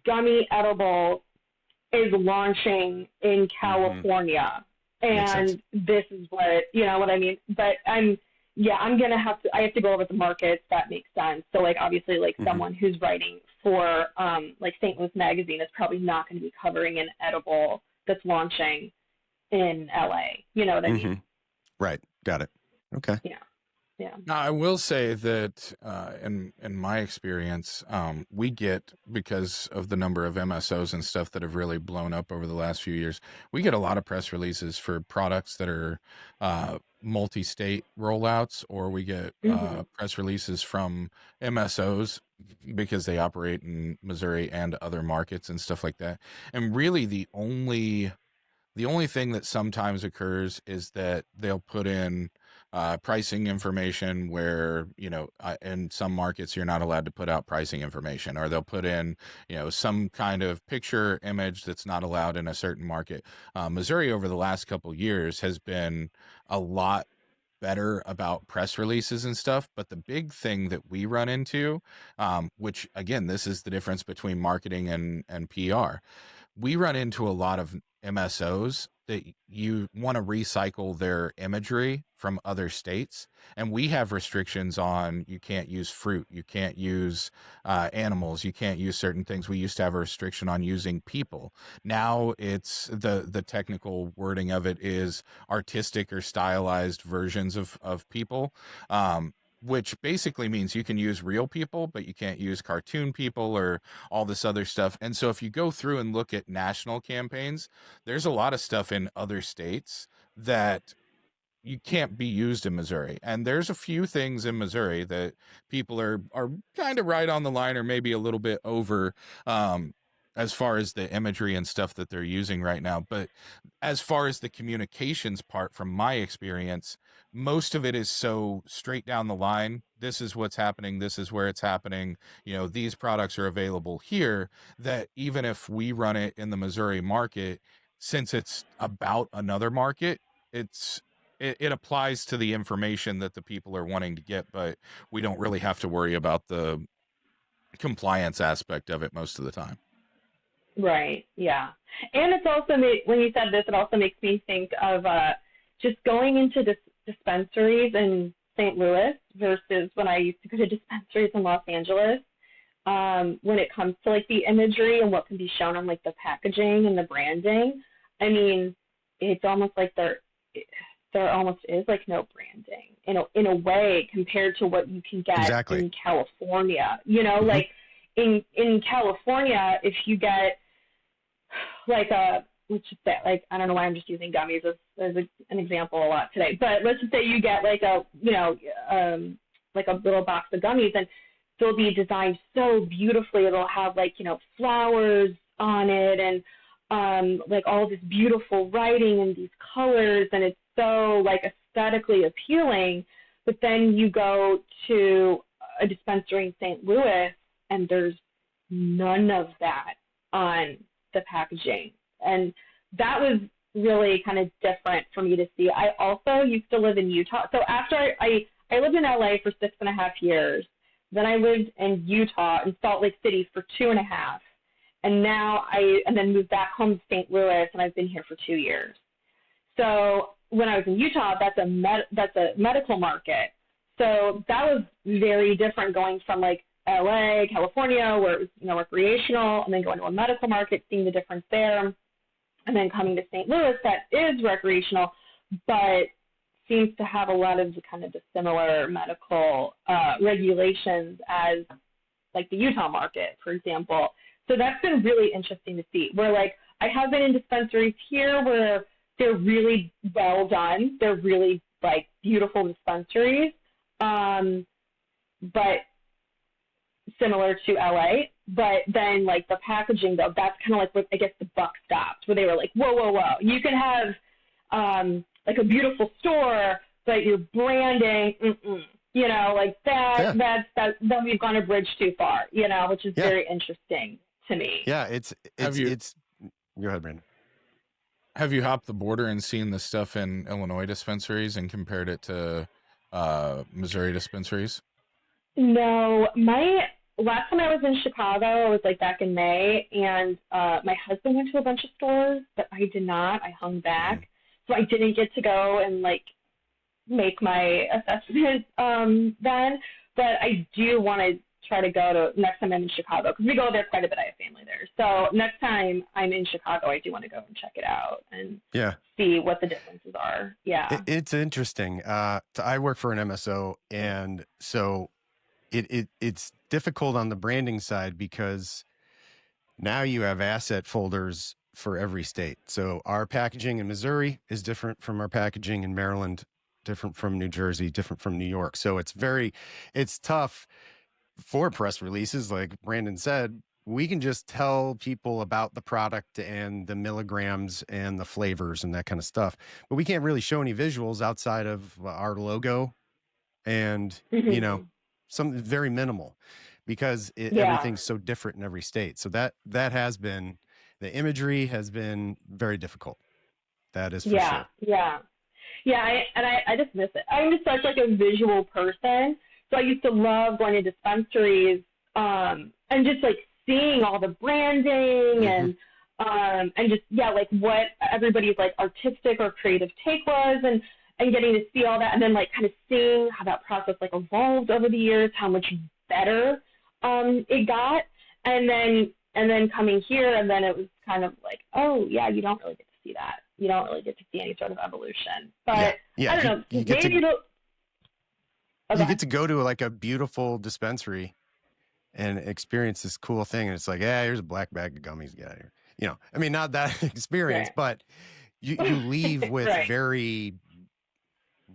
gummy edible is launching in California, and this is what, you know what I mean? But I have to go over the markets. That makes sense. So like, obviously, like someone who's writing for, like St. Louis Magazine is probably not going to be covering an edible that's launching in LA. You know what I mean? Right. Got it. Okay. Yeah. Yeah. Now, I will say that in my experience, we get, because of the number of MSOs and stuff that have really blown up over the last few years, we get a lot of press releases for products that are multi-state rollouts, or we get press releases from MSOs because they operate in Missouri and other markets and stuff like that. And really the only thing that sometimes occurs is that they'll put in pricing information where, in some markets you're not allowed to put out pricing information, or they'll put in, some kind of picture image that's not allowed in a certain market. Missouri over the last couple of years has been a lot better about press releases and stuff. But the big thing that we run into, which again, this is the difference between marketing and PR. We run into a lot of MSOs that you want to recycle their imagery from other states. And we have restrictions on, you can't use fruit, you can't use animals, you can't use certain things. We used to have a restriction on using people. Now it's the technical wording of it is artistic or stylized versions of people. Which basically means you can use real people, but you can't use cartoon people or all this other stuff. And so if you go through and look at national campaigns, there's a lot of stuff in other states that you can't be used in Missouri. And there's a few things in Missouri that people are kind of right on the line or maybe a little bit over, as far as the imagery and stuff that they're using right now. But as far as the communications part, from my experience, most of it is so straight down the line. This is what's happening. This is where it's happening. These products are available here, that even if we run it in the Missouri market, since it's about another market, it applies to the information that the people are wanting to get, but we don't really have to worry about the compliance aspect of it most of the time. Right. Yeah. And it's also when you said this, it also makes me think of just going into dispensaries in St. Louis versus when I used to go to dispensaries in Los Angeles. When it comes to like the imagery and what can be shown on like the packaging and the branding, I mean, it's almost like there almost is like no branding in a way compared to what you can get in California. Like in California, if you get like let's just say, like, I don't know why I'm just using gummies as an example a lot today, but let's just say you get like a little box of gummies, and they'll be designed so beautifully. It'll have like, flowers on it and like all this beautiful writing and these colors, and it's so like aesthetically appealing. But then you go to a dispensary in St. Louis and there's none of that on the packaging. And that was really kind of different for me to see. I also used to live in Utah. So after I lived in LA for 6.5 years, then I lived in Utah, in Salt Lake City, for 2.5. And then moved back home to St. Louis, and I've been here for 2 years. So when I was in Utah, that's a medical market. So that was very different going from like LA, California, where it was, recreational, and then going to a medical market, seeing the difference there, and then coming to St. Louis, that is recreational, but seems to have a lot of kind of the similar medical regulations as like the Utah market, for example. So that's been really interesting to see, where like I have been in dispensaries here where they're really well done. They're really like beautiful dispensaries, but similar to LA. But then like the packaging though, that's kind of like what I guess the buck stopped, where they were like, whoa. You can have like a beautiful store, but your branding, like that, then we've gone a bridge too far, which is very interesting to me. Yeah, it's go ahead, Brandon. Have you hopped the border and seen the stuff in Illinois dispensaries and compared it to Missouri dispensaries? No, last time I was in Chicago, it was like back in May, and my husband went to a bunch of stores, but I did not. I hung back. So I didn't get to go and like make my assessment then, but I do want to try to go to next time I'm in Chicago, because we go there quite a bit. I have family there. So next time I'm in Chicago, I do want to go and check it out and see what the differences are. Yeah. It's interesting. I work for an MSO, and so it's difficult on the branding side because now you have asset folders for every state. So our packaging in Missouri is different from our packaging in Maryland, different from New Jersey, different from New York. So it's tough for press releases. Like Brandon said, we can just tell people about the product and the milligrams and the flavors and that kind of stuff, but we can't really show any visuals outside of our logo and, something very minimal, because everything's so different in every state. So that has been, the imagery has been very difficult. That is for sure. Yeah. I just miss it. I'm just such like a visual person. So I used to love going to dispensaries and just like seeing all the branding and just like what everybody's like artistic or creative take was, and getting to see all that, and then like kind of seeing how that process like evolved over the years, how much better it got, and then coming here, and then it was kind of like, oh yeah, you don't really get to see that. You don't really get to see any sort of evolution. But I don't know. You get to go to like a beautiful dispensary and experience this cool thing, and it's like, here's a black bag of gummies. Get out of here. I mean, not that experience, but you leave with very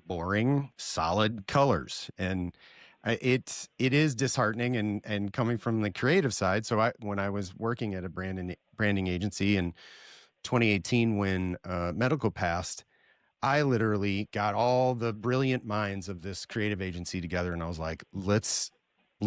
boring, solid colors, and it is disheartening. And coming from the creative side, so when I was working at a branding agency in 2018 when medical passed, I literally got all the brilliant minds of this creative agency together, and I was like, let's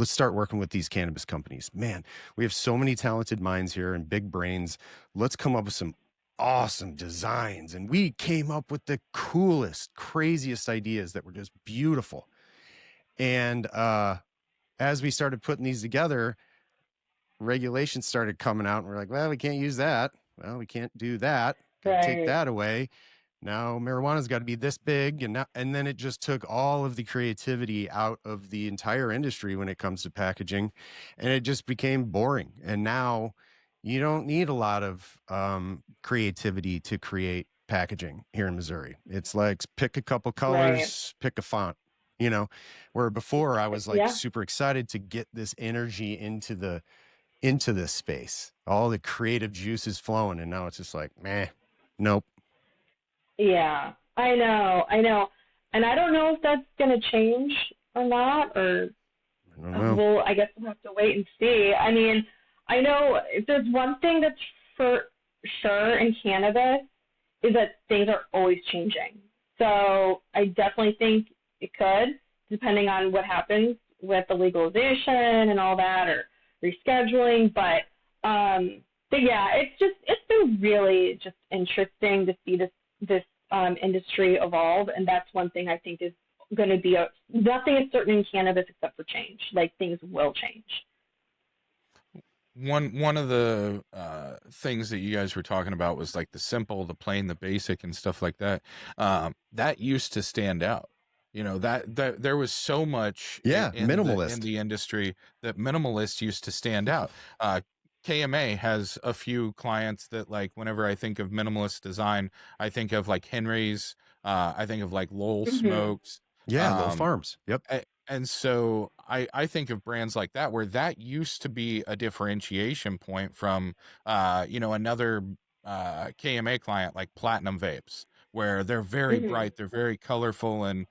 start working with these cannabis companies. Man, we have so many talented minds here and big brains. Let's come up with some awesome designs. And we came up with the coolest, craziest ideas that were just beautiful. And as we started putting these together, regulations started coming out, and we're like, well, we can't use that. Well, we can't do that. Take that away. Now marijuana's got to be this big. And then it just took all of the creativity out of the entire industry when it comes to packaging, and it just became boring. And now you don't need a lot of creativity to create packaging here in Missouri. It's like pick a couple colors, pick a font, where before I was like super excited to get this energy into this space, all the creative juices flowing. And now it's just like, nope. Yeah, I know. And I don't know if that's going to change or not, or I guess we'll have to wait and see. I mean, I know if there's one thing that's for sure in cannabis is that things are always changing. So I definitely think it could, depending on what happens with the legalization and all that, or rescheduling. But yeah, it's been really just interesting to see this industry evolve, and that's one thing I think is going to be nothing is certain in cannabis except for change. Like, things will change. one of the things that you guys were talking about was like the simple, the plain, the basic, and stuff like that. That used to stand out. That there was so much in minimalist. the industry that minimalist used to stand out. KMA has a few clients that, like, whenever I think of minimalist design, I think of like Henry's, I think of like Lowell Smokes. Lowell Farms. Yep. And so I think of brands like that, where that used to be a differentiation point from, another KMA client like Platinum Vapes, where they're very bright, they're very colorful and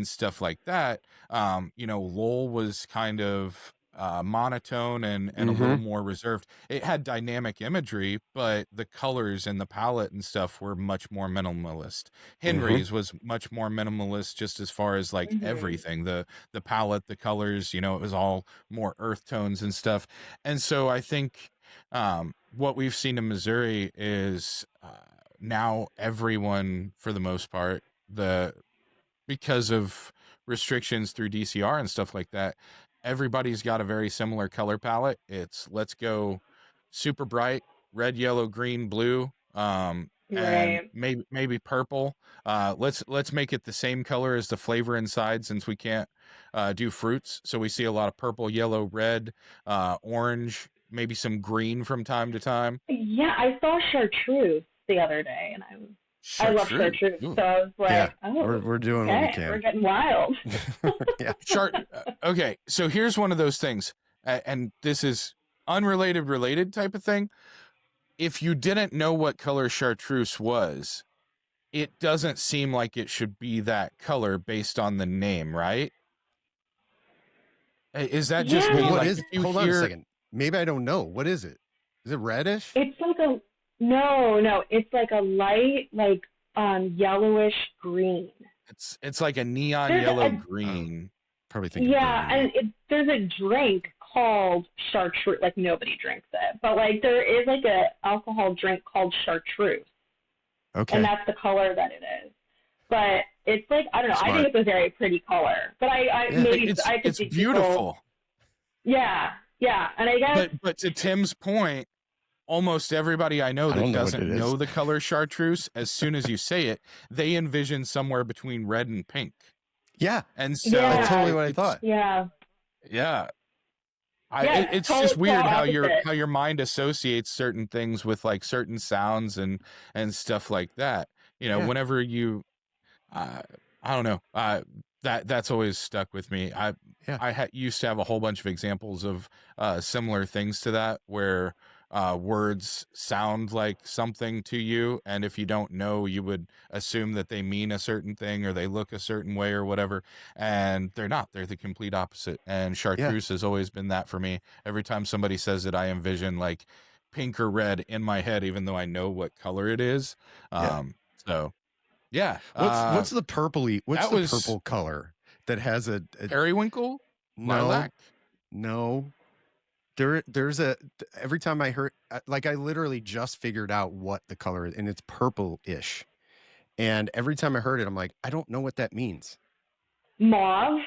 stuff like that. Lowell was kind of monotone and a little more reserved. It had dynamic imagery, but the colors and the palette and stuff were much more minimalist. Henry's was much more minimalist, just as far as like everything, the palette, the colors, it was all more earth tones and stuff. And so I think what we've seen in Missouri is now everyone, for the most part, because of restrictions through DCR and stuff like that, everybody's got a very similar color palette. It's let's go super bright, red, yellow, green, blue, and maybe purple. Let's make it the same color as the flavor inside, since we can't do fruits. So we see a lot of purple, yellow, red, orange, maybe some green from time to time. Yeah, I saw Chartreuse the other day, and I love Chartreuse. So I was like, we're doing what we can. We're getting wild. Okay, so here's one of those things, and this is related type of thing. If you didn't know what color Chartreuse was, it doesn't seem like it should be that color based on the name, right? Is that just me? What is? Hold on a second. Maybe I don't know. What is it? Is it reddish? It's like no. It's like a light, like yellowish green. It's like a neon yellow green. Probably thinking. Yeah, and there's a drink called Chartreuse. Like, nobody drinks it, but like there is like a alcohol drink called Chartreuse. Okay. And that's the color that it is. But it's like, I don't know. Smart. I think it's a very pretty color. But I could it's see beautiful. Yeah, and I guess. But to Tim's point, almost everybody I know that doesn't know the color Chartreuse, as soon as you say it, they envision somewhere between red and pink. Yeah, and so that's totally what I thought. Yeah. It's just weird how your mind associates certain things with like certain sounds and stuff like that. Whenever you, I don't know, that's always stuck with me. I used to have a whole bunch of examples of similar things to that, where words sound like something to you, and if you don't know, you would assume that they mean a certain thing or they look a certain way or whatever, and they're not. They're the complete opposite. And Chartreuse has always been that for me. Every time somebody says it, I envision like pink or red in my head, even though I know what color it is. So yeah. What's the purpley? What's the purple color that has a periwinkle? Lilac? No. There's every time I heard, like, I literally just figured out what the color is, and it's purple-ish. And every time I heard it, I'm like, I don't know what that means. Mauve?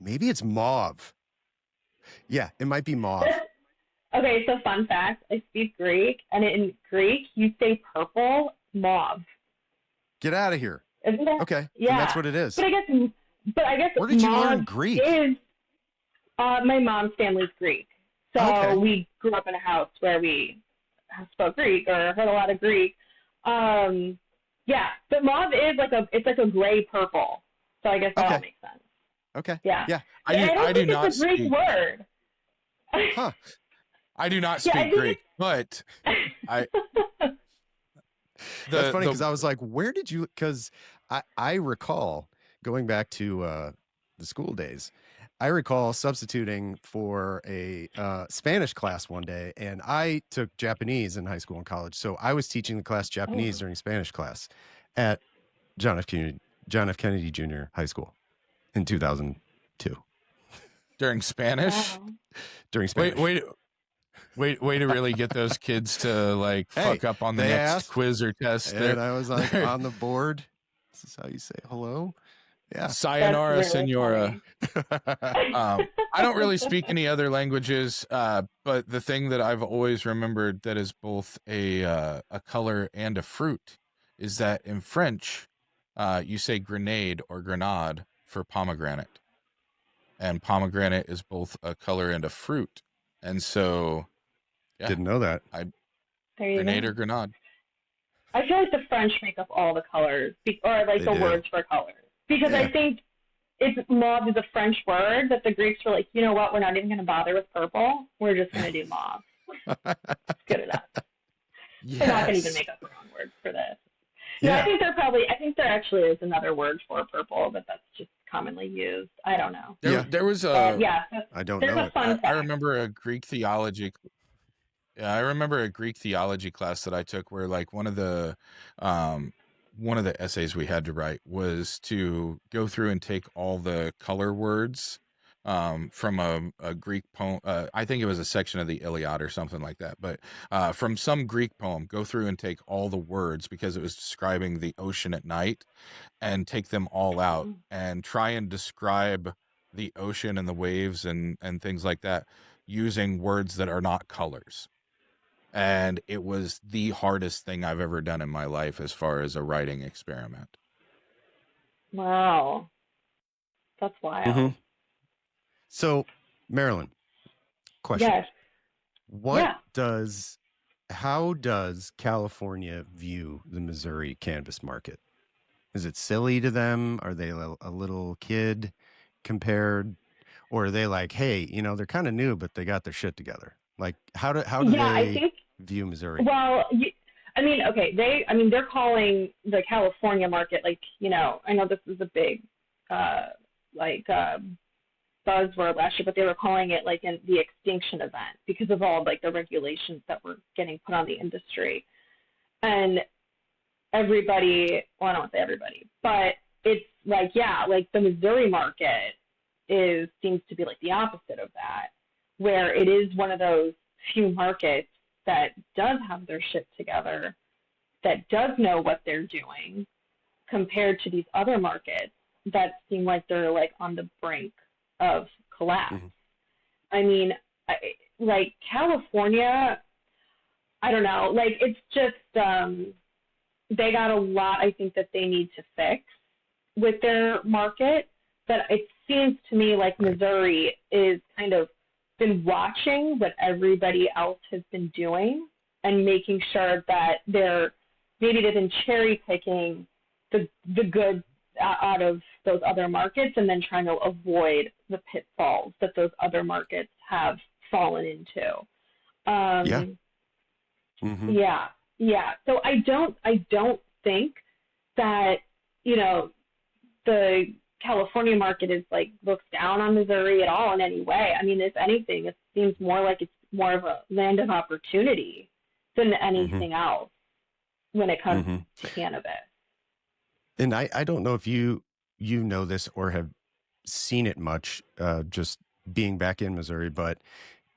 Maybe it's mauve. Yeah, it might be mauve. Okay, so fun fact, I speak Greek, and in Greek, you say purple, mauve. Get out of here. Isn't it? Okay, yeah. And that's what it is. But I guess where did you learn Greek? My mom's family's Greek. So we grew up in a house where we spoke Greek or heard a lot of Greek. Yeah, but mauve is it's like a gray purple. So I guess that all makes sense. Okay. Yeah. I do not it's a Greek word. Huh. I do not speak Greek, but I. That's funny because I was like, where did you? Because I recall going back to the school days. I recall substituting for a Spanish class one day, and I took Japanese in high school and college. So I was teaching the class Japanese during Spanish class at John F. Kennedy Jr. High School in 2002. During Spanish? Wow. During Spanish. Way to really get those kids to like fuck up on the next quiz or test. And I was like on the board. This is how you say hello. Yeah. Sayonara, That's really senora. funny. I don't really speak any other languages, but the thing that I've always remembered that is both a color and a fruit is that in French, you say grenade or grenade for pomegranate, and pomegranate is both a color and a fruit, and so yeah, Didn't know that. There you grenade go. or grenade. I feel like the French make up all the colors, or like They the do. words for colors, because Yeah. I think it's mauve is a French word that the Greeks were like, you know what, we're not even going to bother with purple. We're just going to do mauve. It's good enough. They're not going to even make up their own words for this. Yeah. No, I think there actually is another word for purple, but that's just commonly used. I don't know. There was a Yeah, I don't there's know a it. fun I fact. remember a Greek theology. Yeah, I remember a Greek theology class that I took where like one of the essays we had to write was to go through and take all the color words from a Greek poem. I think it was a section of the Iliad or something like that. But from some Greek poem, go through and take all the words because it was describing the ocean at night, and take them all out and try and describe the ocean and the waves and things like that using words that are not colors. And it was the hardest thing I've ever done in my life as far as a writing experiment. Wow. That's wild. Mhm. So, Marilyn, question. Yes. How does California view the Missouri cannabis market? Is it silly to them? Are they a little kid compared? Or are they like, hey, they're kind of new, but they got their shit together? Like, how do I they think, view Missouri? well, they're calling the California market, like, I know this is a big, buzzword last year, but they were calling it like the extinction event because of all like the regulations that were getting put on the industry. And everybody, well, I don't want to say everybody, but it's like, yeah, like the Missouri market seems to be like the opposite of that, where it is one of those few markets that does have their shit together, that does know what they're doing, compared to these other markets that seem like they're like on the brink of collapse. Mhm. I mean, like California, I don't know, like it's just they got a lot I think that they need to fix with their market, but it seems to me like Missouri is kind of been watching what everybody else has been doing and making sure that they've been cherry picking the good out of those other markets and then trying to avoid the pitfalls that those other markets have fallen into. Yeah. Mm-hmm. Yeah. So I don't think that, the California market is like looks down on Missouri at all in any way. I mean, if anything, it seems more like it's more of a land of opportunity than anything else when it comes to cannabis. And I don't know if you know this or have seen it much, just being back in Missouri, but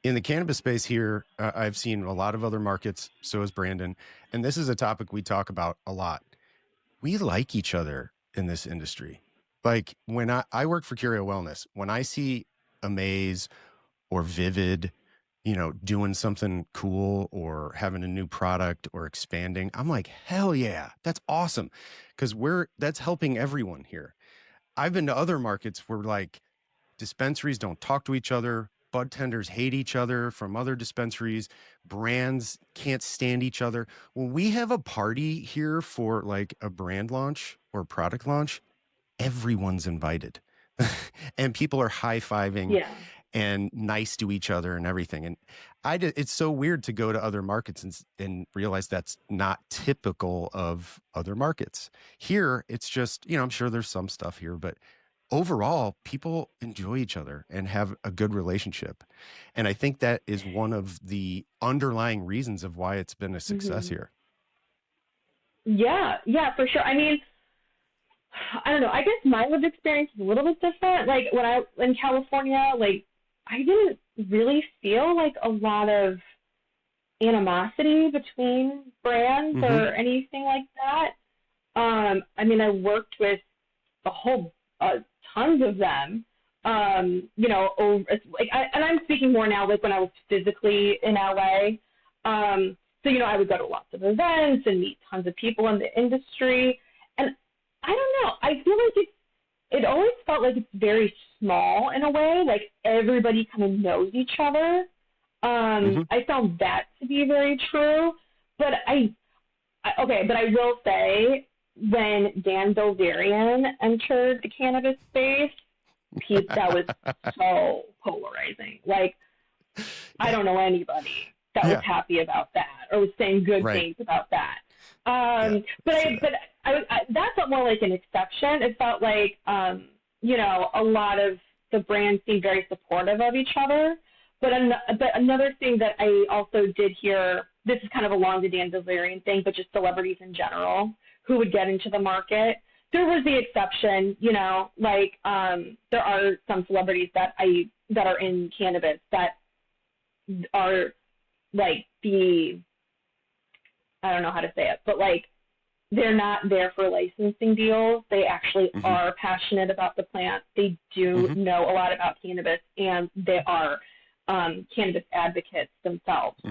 in the cannabis space here, I've seen a lot of other markets. So has Brandon. And this is a topic we talk about a lot. We like each other in this industry. Like when I work for Curio Wellness, when I see Amaze or Vivid, doing something cool or having a new product or expanding, I'm like, hell yeah, that's awesome. Because that's helping everyone here. I've been to other markets where like dispensaries don't talk to each other. Bud tenders hate each other from other dispensaries. Brands can't stand each other. When we have a party here for like a brand launch or product launch, everyone's invited and people are high-fiving and nice to each other and everything. And it's so weird to go to other markets and realize that's not typical of other markets. Here, it's just, I'm sure there's some stuff here, but overall, people enjoy each other and have a good relationship. And I think that is one of the underlying reasons of why it's been a success here. Yeah, for sure. I mean, I don't know. I guess my lived experience is a little bit different. Like when I in California, like I didn't really feel like a lot of animosity between brands or anything like that. I mean, I worked with a whole tons of them. You know, and I'm speaking more now like when I was physically in LA. So, you know, I would go to lots of events and meet tons of people in the industry. And I don't know, I feel like it always felt like it's very small in a way, like everybody kind of knows each other. I found that to be very true. But I will say, when Dan Bilzerian entered the cannabis space, that was so polarizing. Like, I don't know anybody that was happy about that or was saying good things about that. But that felt more like an exception. It felt like, you know, a lot of the brands seemed very supportive of each other. But another thing that I also did hear, this is kind of along the Dan Bilzerian thing, but just celebrities in general who would get into the market. There was the exception, you know, like there are some celebrities that are in cannabis that are like I don't know how to say it, but like they're not there for licensing deals. They actually are passionate about the plant. They do know a lot about cannabis, and they are cannabis advocates themselves.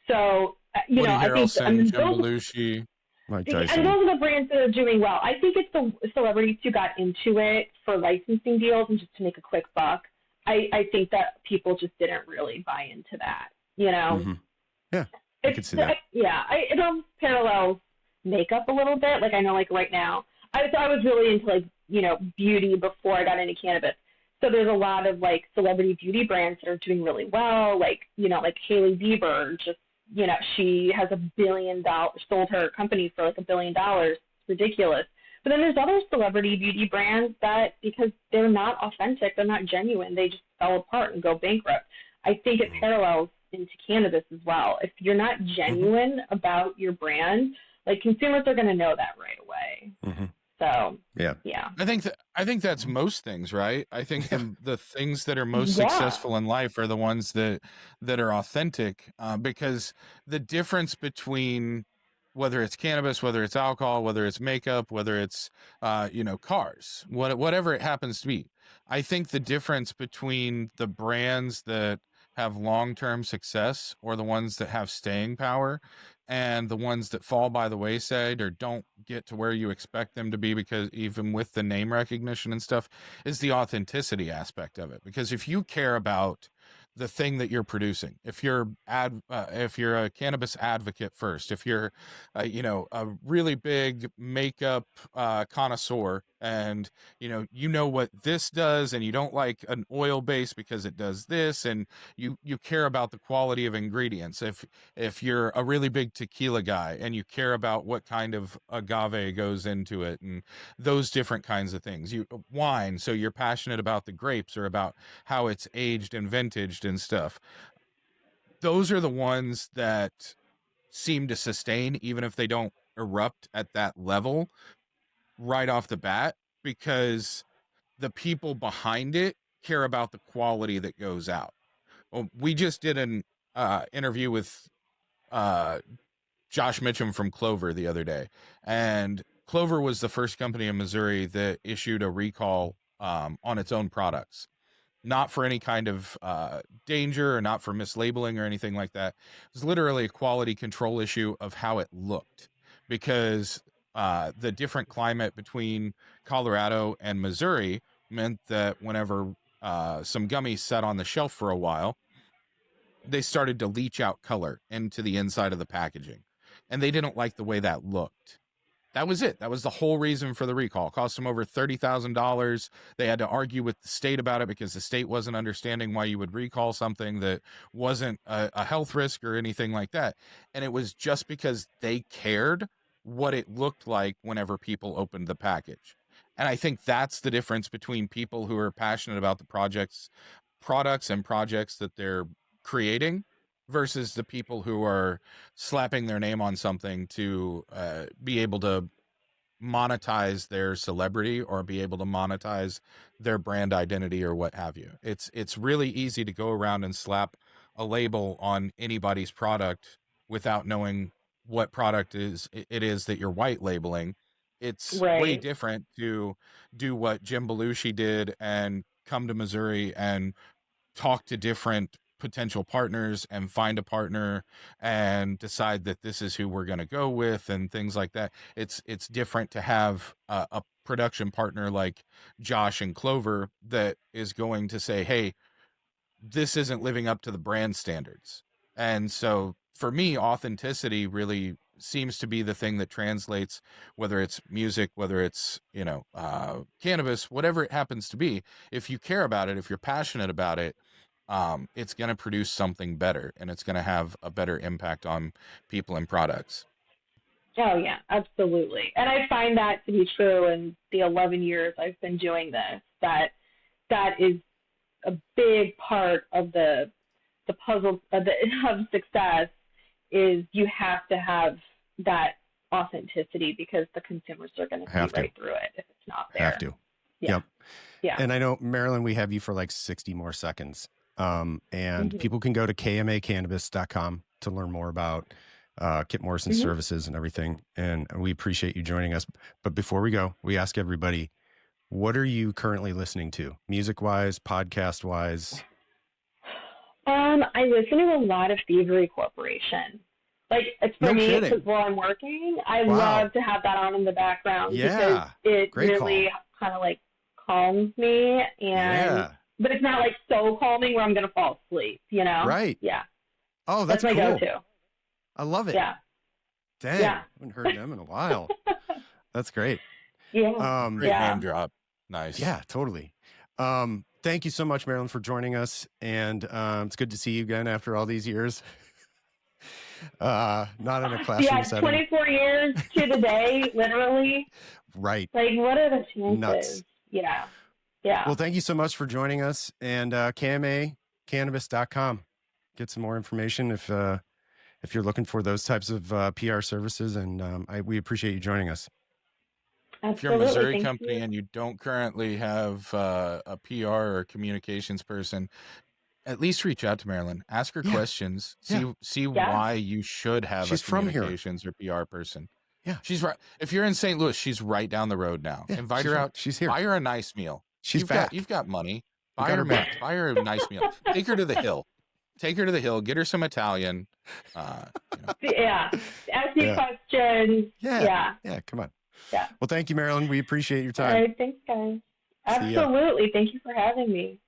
So, you know, I think Mike and Tyson. those are the brands that are doing well. I think it's the celebrities who got into it for licensing deals and just to make a quick buck. I think that people just didn't really buy into that, you know? Yeah, I could see that. It almost parallels makeup a little bit. Like, I know, like, right now, I was really into, like, you know, beauty before I got into cannabis. So there's a lot of, like, celebrity beauty brands that are doing really well. Like, you know, like Hailey Bieber just, you know, she has $1 billion, sold her company for like $1 billion. It's ridiculous. But then there's other celebrity beauty brands that, because they're not authentic, they're not genuine, they just fell apart and go bankrupt. I think it parallels into cannabis as well. If you're not genuine about your brand, like, consumers are going to know that right away. So yeah, I think that's most things, right? I think the things that are most successful in life are the ones that are authentic, because the difference between whether it's cannabis, whether it's alcohol, whether it's makeup, whether it's you know, cars, whatever it happens to be, I think the difference between the brands that have long-term success or the ones that have staying power and the ones that fall by the wayside or don't get to where you expect them to be, because even with the name recognition and stuff, is the authenticity aspect of it. Because if you care about the thing that you're producing, if you're a cannabis advocate first, if you're you know, a really big makeup connoisseur, and you know what this does, and you don't like an oil base because it does this, and you care about the quality of ingredients. If you're a really big tequila guy and you care about what kind of agave goes into it and those different kinds of things, wine, so you're passionate about the grapes or about how it's aged and vintaged and stuff. Those are the ones that seem to sustain, even if they don't erupt at that level right off the bat, because the people behind it care about the quality that goes out. Well, we just did an interview with Josh Mitchum from Clover the other day, and Clover was the first company in Missouri that issued a recall on its own products. Not for any kind of danger or not for mislabeling or anything like that. It was literally a quality control issue of how it looked, because the different climate between Colorado and Missouri meant that whenever some gummies sat on the shelf for a while, they started to leach out color into the inside of the packaging, and they didn't like the way that looked. That was it. That was the whole reason for the recall. It cost them over $30,000. They had to argue with the state about it because the state wasn't understanding why you would recall something that wasn't a health risk or anything like that. And it was just because they cared what it looked like whenever people opened the package. And I think that's the difference between people who are passionate about the products and projects that they're creating versus the people who are slapping their name on something to be able to monetize their celebrity or be able to monetize their brand identity or what have you. It's really easy to go around and slap a label on anybody's product without knowing what product it is that you're white labeling, It's Right. way different to do what Jim Belushi did and come to Missouri and talk to different potential partners and find a partner and decide that this is who we're going to go with and things like that. It's different to have a production partner like Josh and Clover that is going to say, hey, this isn't living up to the brand standards. And so for me, authenticity really seems to be the thing that translates, whether it's music, whether it's, cannabis, whatever it happens to be. If you care about it, if you're passionate about it, it's going to produce something better, and it's going to have a better impact on people and products. Oh yeah, absolutely. And I find that to be true in the 11 years I've been doing this, that is a big part of the puzzle of success. Is you have to have that authenticity, because the consumers are going to see right through it if it's not there. Have to. Yeah. Yep. Yeah. And I know, Marylyn, we have you for like 60 more seconds. And people can go to kmacannabis.com to learn more about Kip Morrison services and everything. And we appreciate you joining us. But before we go, we ask everybody, what are you currently listening to? Music-wise, podcast-wise? I listen to a lot of Thievery Corporation. Like, it's for me, because while I'm working, I love to have that on in the background, because it really kind of like calms me, and but it's not like so calming where I'm going to fall asleep, Right. Yeah. Oh, that's my cool. go-to. I love it. Yeah. Dang. Yeah. I haven't heard them in a while. That's great. Yeah. Great name drop. Nice. Yeah, totally. Thank you so much, Marylyn, for joining us. And it's good to see you again after all these years. Not in a classroom setting. 24 years to the day, literally. Right. Like, what are the chances? Nuts. Yeah. Yeah. Well, thank you so much for joining us. And KMAcannabis.com. Get some more information if you're looking for those types of PR services. And we appreciate you joining us. Absolutely. If you're a Missouri company and you don't currently have a PR or communications person, at least reach out to Marylyn. Ask her questions. See why you should have a communications or PR person. Yeah. She's right. If you're in St. Louis, she's right down the road now. Yeah, Invite her out. She's here. Buy her a nice meal. You've got money. Buy her a nice meal. Take her to the Hill. Take her to the Hill. Get her some Italian. Yeah. Ask me questions. Yeah. Come on. Yeah. Well, thank you, Marylyn. We appreciate your time. All right. Thanks, guys. Absolutely. Thank you for having me.